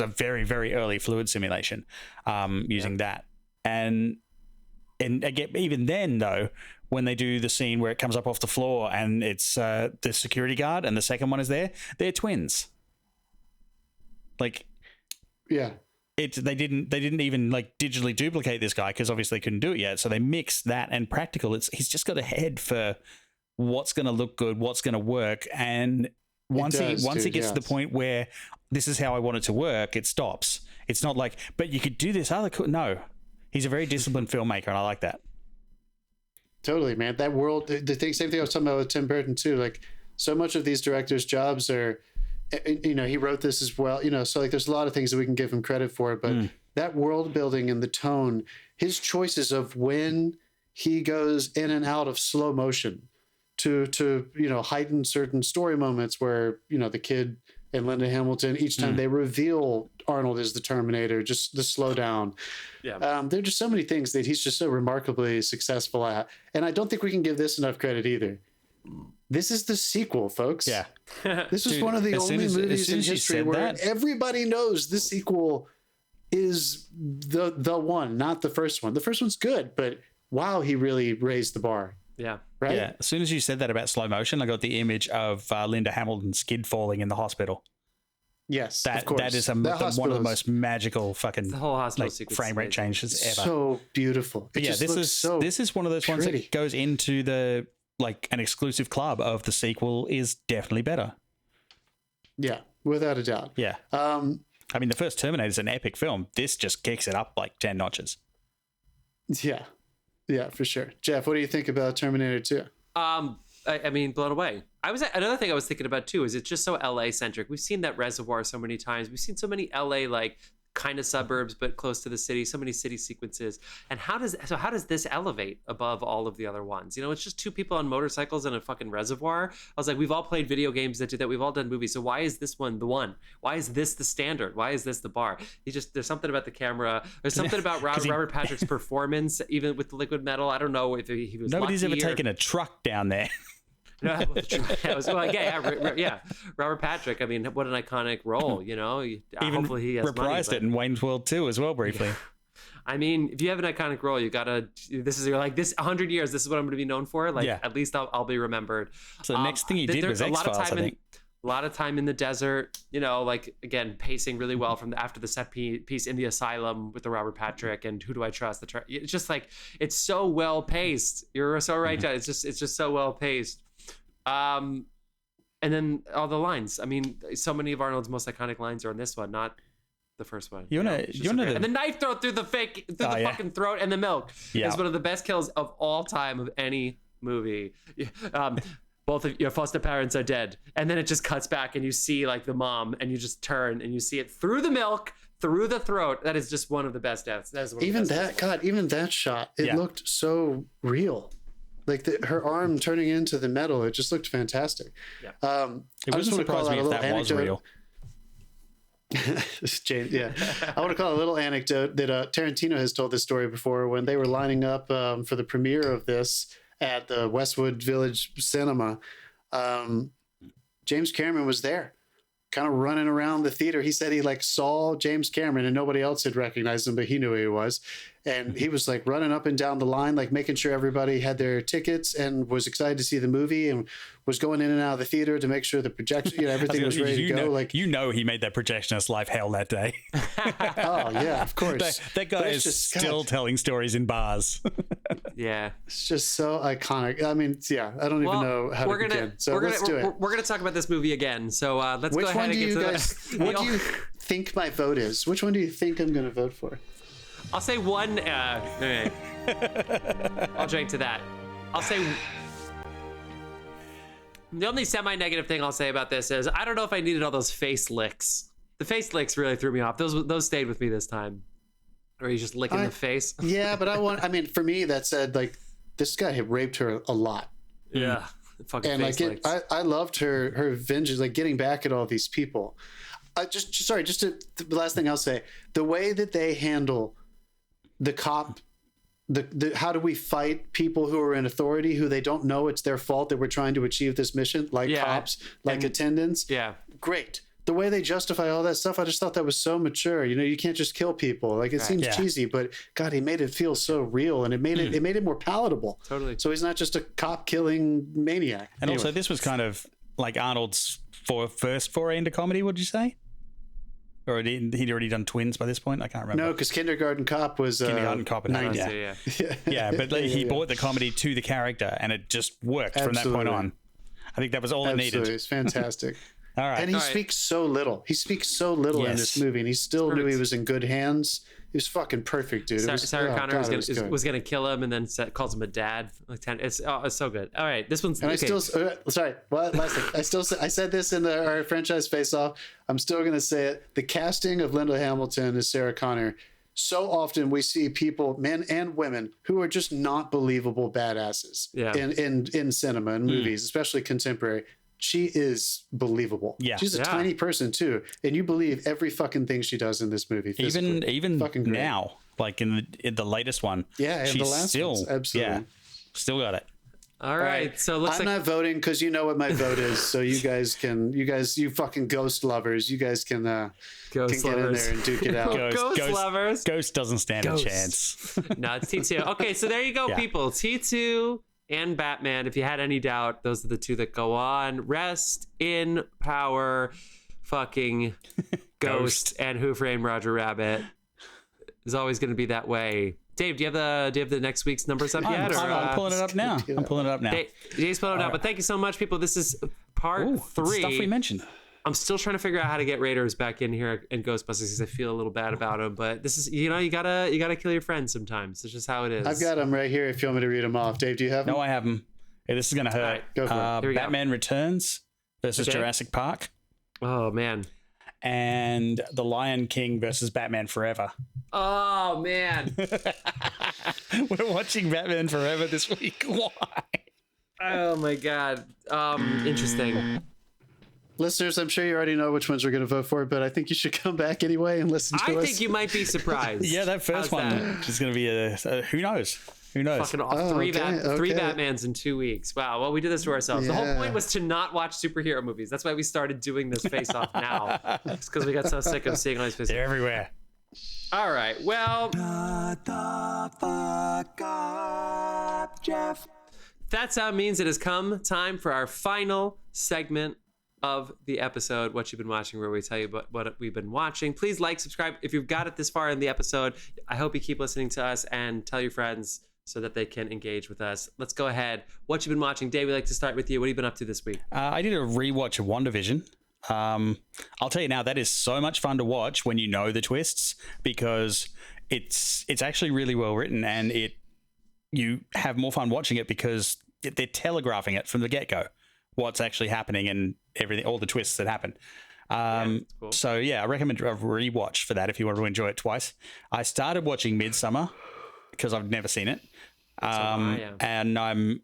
a very, very early fluid simulation using that. And And again, even then, though, when they do the scene where it comes up off the floor and it's the security guard and the second one is there, they're twins. Like, yeah. They didn't even like digitally duplicate this guy because obviously they couldn't do it yet. So they mixed that and practical. He's just got a head for what's going to look good, what's going to work, and once he gets to the point where this is how I want it to work, it stops. It's not like, but you could do this other. No, he's a very disciplined filmmaker, and I like that. Totally, man. That world, same thing I was talking about with Tim Burton too. Like, so much of these directors' jobs are, you know, he wrote this as well, you know, so like there's a lot of things that we can give him credit for, but that world building and the tone, his choices of when he goes in and out of slow motion to you know, heighten certain story moments where, you know, the kid and Linda Hamilton, each time they reveal Arnold is the Terminator, just the slowdown. Yeah. There are just so many things that he's just so remarkably successful at. And I don't think we can give this enough credit either. This is the sequel, folks. Yeah. This is one of the only movies in history where everybody knows the sequel is the one, not the first one. The first one's good, but wow, he really raised the bar. Yeah. Right? Yeah. As soon as you said that about slow motion, I got the image of Linda Hamilton's skid falling in the hospital. Yes, of course. That is one of the most magical fucking the whole hospital sequence frame rate changes ever. So beautiful. This is one of those ones that goes into the like an exclusive club of the sequel is definitely better. Yeah, without a doubt. Yeah. I mean, the first Terminator is an epic film. This just kicks it up like 10 notches. Yeah. Yeah, for sure. Jeff, what do you think about Terminator 2? I mean, blown away. Another thing I was thinking about too is it's just so LA centric. We've seen that reservoir so many times. We've seen so many LA like kind of suburbs but close to the city. So many city sequences. And how does this elevate above all of the other ones? You know, it's just two people on motorcycles in a fucking reservoir. I was like, we've all played video games that do that. We've all done movies. So why is this one the one? Why is this the standard? Why is this the bar? There's something about the camera. There's something about Robert Patrick's performance, even with the liquid metal. I don't know if he was. Nobody's ever lucky taken a truck down there. No, yeah. Robert Patrick. I mean, what an iconic role, you know. Hopefully he has reprised it in Wayne's World 2 as well, briefly. I mean, if you have an iconic role, you gotta. You're like this 100 years. This is what I'm going to be known for. Like, at least I'll be remembered. So the next thing he did was X-Files, I think. A lot of time in the desert, you know, like again, pacing really well from after the set piece in the asylum with the Robert Patrick and Who Do I Trust? It's just like it's so well paced. You're so right, John. It's just so well paced. And then all the lines. I mean, so many of Arnold's most iconic lines are in this one, not the first one. And the knife throw through the fucking throat and the milk is one of the best kills of all time of any movie. Both of your foster parents are dead, and then it just cuts back and you see like the mom, and you just turn and you see it through the milk, through the throat. That is just one of the best deaths. That is even that shot. It looked so real. Like her arm turning into the metal, it just looked fantastic. Yeah. It wouldn't surprise me if that was real. James, yeah. I want to call a little anecdote that Tarantino has told this story before when they were lining up for the premiere of this at the Westwood Village Cinema. James Cameron was there, kind of running around the theater. He said he like saw James Cameron and nobody else had recognized him, but he knew who he was. And he was like running up and down the line, like making sure everybody had their tickets and was excited to see the movie and was going in and out of the theater to make sure the projection, everything was ready to go. He made that projectionist life hell that day. Oh yeah, of course. That guy is still telling stories in bars. Yeah, it's just so iconic. I mean, yeah, I don't even know how to begin. So let's do it. We're gonna talk about this movie again. So let's go ahead and get to that. What do you think my vote is? Which one do you think I'm going to vote for? I'll say one. I'll drink to that. I'll say the only semi-negative thing I'll say about this is I don't know if I needed all those face licks. The face licks really threw me off. Those stayed with me this time. Or he's just licking the face. Yeah, but for me, that said, like, this guy had raped her a lot. Yeah. Fucking face licks. I loved her vengeance, like getting back at all these people. The last thing I'll say, the way that they handle the cop, the how do we fight people who are in authority who they don't know it's their fault that we're trying to achieve this mission, like cops, like attendants. Yeah. Great. the way they justify all that stuff, I just thought that was so mature. You can't just kill people. Like, it seems cheesy, but God, he made it feel so real, and it made it more palatable. Totally. So he's not just a cop killing maniac. And also, this was kind of like Arnold's first foray into comedy. Would you say? Or he'd already done Twins by this point? I can't remember. No, because Kindergarten Cop was Kindergarten Cop. But He brought the comedy to the character, and it just worked from that point on. I think that was all it needed. It's fantastic. All right. And he speaks so little. He speaks so little in this movie, and he still knew he was in good hands. He was fucking perfect, dude. Sarah Connor was gonna kill him, and then calls him a dad. It's so good. All right, this one's. And okay. I still sorry. What last thing? I said this in our franchise face-off. I'm still gonna say it. The casting of Linda Hamilton as Sarah Connor. So often we see people, men and women, who are just not believable badasses in cinema and movies, especially contemporary. She is believable. Yeah. She's a tiny person too, and you believe every fucking thing she does in this movie. Even now, like in the latest one. Yeah, in the last one. Absolutely. Yeah, still got it. All right. So it looks I'm not voting because you know what my vote is. So you fucking ghost lovers, you guys can get in there and duke it out. Ghost lovers. Ghost doesn't stand a chance. No, it's T2. Okay, so there you go, people. T2 and Batman. If you had any doubt, those are the two that go on. Rest in power. Fucking Ghost and Who Framed Roger Rabbit is always going to be that way. Dave, do you have the next week's numbers up yet? I'm pulling it up now. Dave's pulling it up. But thank you so much, people. This is part 3. Stuff we mentioned. I'm still trying to figure out how to get Raiders back in here and Ghostbusters because I feel a little bad about them. But this is, you gotta kill your friends sometimes. It's just how it is. I've got them right here if you want me to read them off. Dave, do you have them? No, I have them. Hey, this is gonna hurt. Right, go for it. Batman Returns versus Jurassic Park. Oh man. And The Lion King versus Batman Forever. Oh man. We're watching Batman Forever this week. Why? Oh my god. Interesting. Listeners, I'm sure you already know which ones we're going to vote for, but I think you should come back anyway and listen to us. I think you might be surprised. Yeah, that first one is going to be a who knows? Who knows? Fucking three Batmans in 2 weeks. Wow. Well, we did this to ourselves. The whole point was to not watch superhero movies. That's why we started doing this face-off now. It's because we got so sick of seeing all these faces. They're everywhere. All right. Well. Shut the fuck up, Jeff. That's how it means it has come time for our final segment of the episode, What You've Been Watching, where we tell you what we've been watching. Please like, subscribe. If you've got it this far in the episode, I hope you keep listening to us and tell your friends so that they can engage with us. Let's go ahead. What you've been watching. Dave, we'd like to start with you. What have you been up to this week? I did a rewatch of WandaVision. I'll tell you now, that is so much fun to watch when you know the twists, because it's actually really well written, and you have more fun watching it because they're telegraphing it from the get-go, what's actually happening and everything, all the twists that happen. Cool. So yeah, I recommend a rewatch for that if you want to enjoy it twice. I started watching Midsummer because I've never seen it. And I'm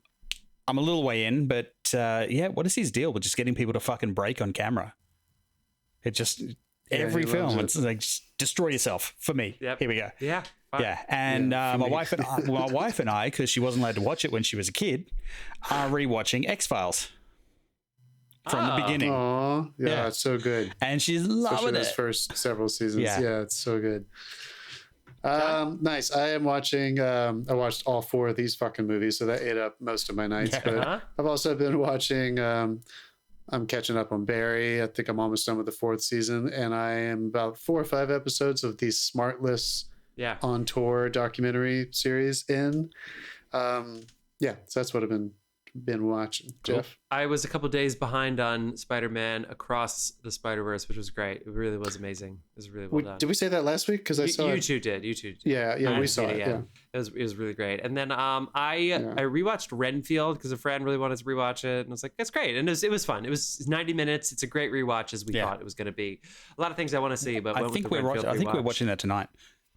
a little way in, but what is his deal with just getting people to fucking break on camera? It just every film, it's like, just destroy yourself for me. Yep. Here we go. Yeah. Yeah, and my wife and I, because she wasn't allowed to watch it when she was a kid, are rewatching X-Files from the beginning. Oh, yeah, it's so good. And she's loving those first several seasons. Yeah, it's so good. Nice. I am watching. I watched all 4 of these fucking movies, so that ate up most of my nights. But I've also been watching. I'm catching up on Barry. I think I'm almost done with the 4th season, and I am about 4 or 5 episodes of the Smartless on tour documentary series in. So that's what I've been watching. Cool. Jeff? I was a couple days behind on Spider-Man Across the Spider-Verse, which was great. It really was amazing. It was really well done. Did we say that last week? Because I saw you two did. Yeah, we saw it. Yeah. It was really great. And then I rewatched Renfield because a friend really wanted to rewatch it, and I was like, "That's great." And it was fun. It was 90 minutes. It's a great rewatch as we thought it was going to be. A lot of things I want to see, but I think we're watching that tonight.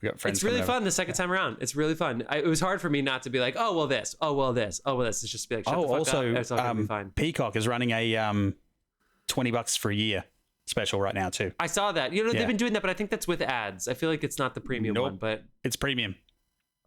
We got friends. It's really fun the second time around. It's really fun. It was hard for me not to be like, oh well, this. Oh well, this. Oh well, this. It's just be like, shut the fuck up. It's all gonna be fine. Peacock is running a $20 for a year special right now too. I saw that. They've been doing that, but I think that's with ads. I feel like it's not the premium one, but it's premium.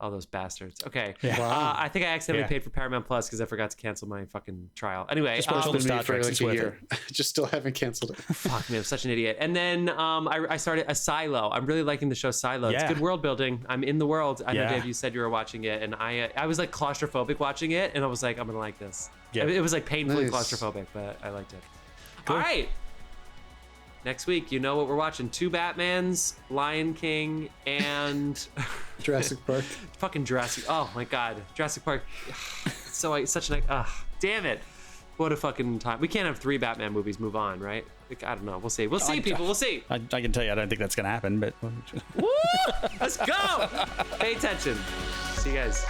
All those bastards. Okay. Yeah. Wow. I think I accidentally Yeah. paid for Paramount Plus because I forgot to cancel my fucking trial. Anyway, Just watch all the Been me Star for Treks, like it's a worth year. Just still haven't canceled it. fuck me, I'm such an idiot. And then I started a Silo. I'm really liking the show Silo. It's Yeah. good world building. I'm in the world. I know, Yeah. Dave, you said you were watching it, and I was like claustrophobic watching it, and I was like, I'm gonna like this. Yeah. It was like painfully Nice. claustrophobic, but I liked it. All right. Next week, you know what we're watching: 2 Batmans, Lion King, and Jurassic Park. fucking Jurassic. Oh my god, Jurassic Park. So such an damn it. What a fucking time. We can't have 3 Batman movies. Move on, right? Like, I don't know. We'll see. We'll see, people. We'll see. I can tell you, I don't think that's going to happen, but. Woo! Let's go. Pay attention. See you guys.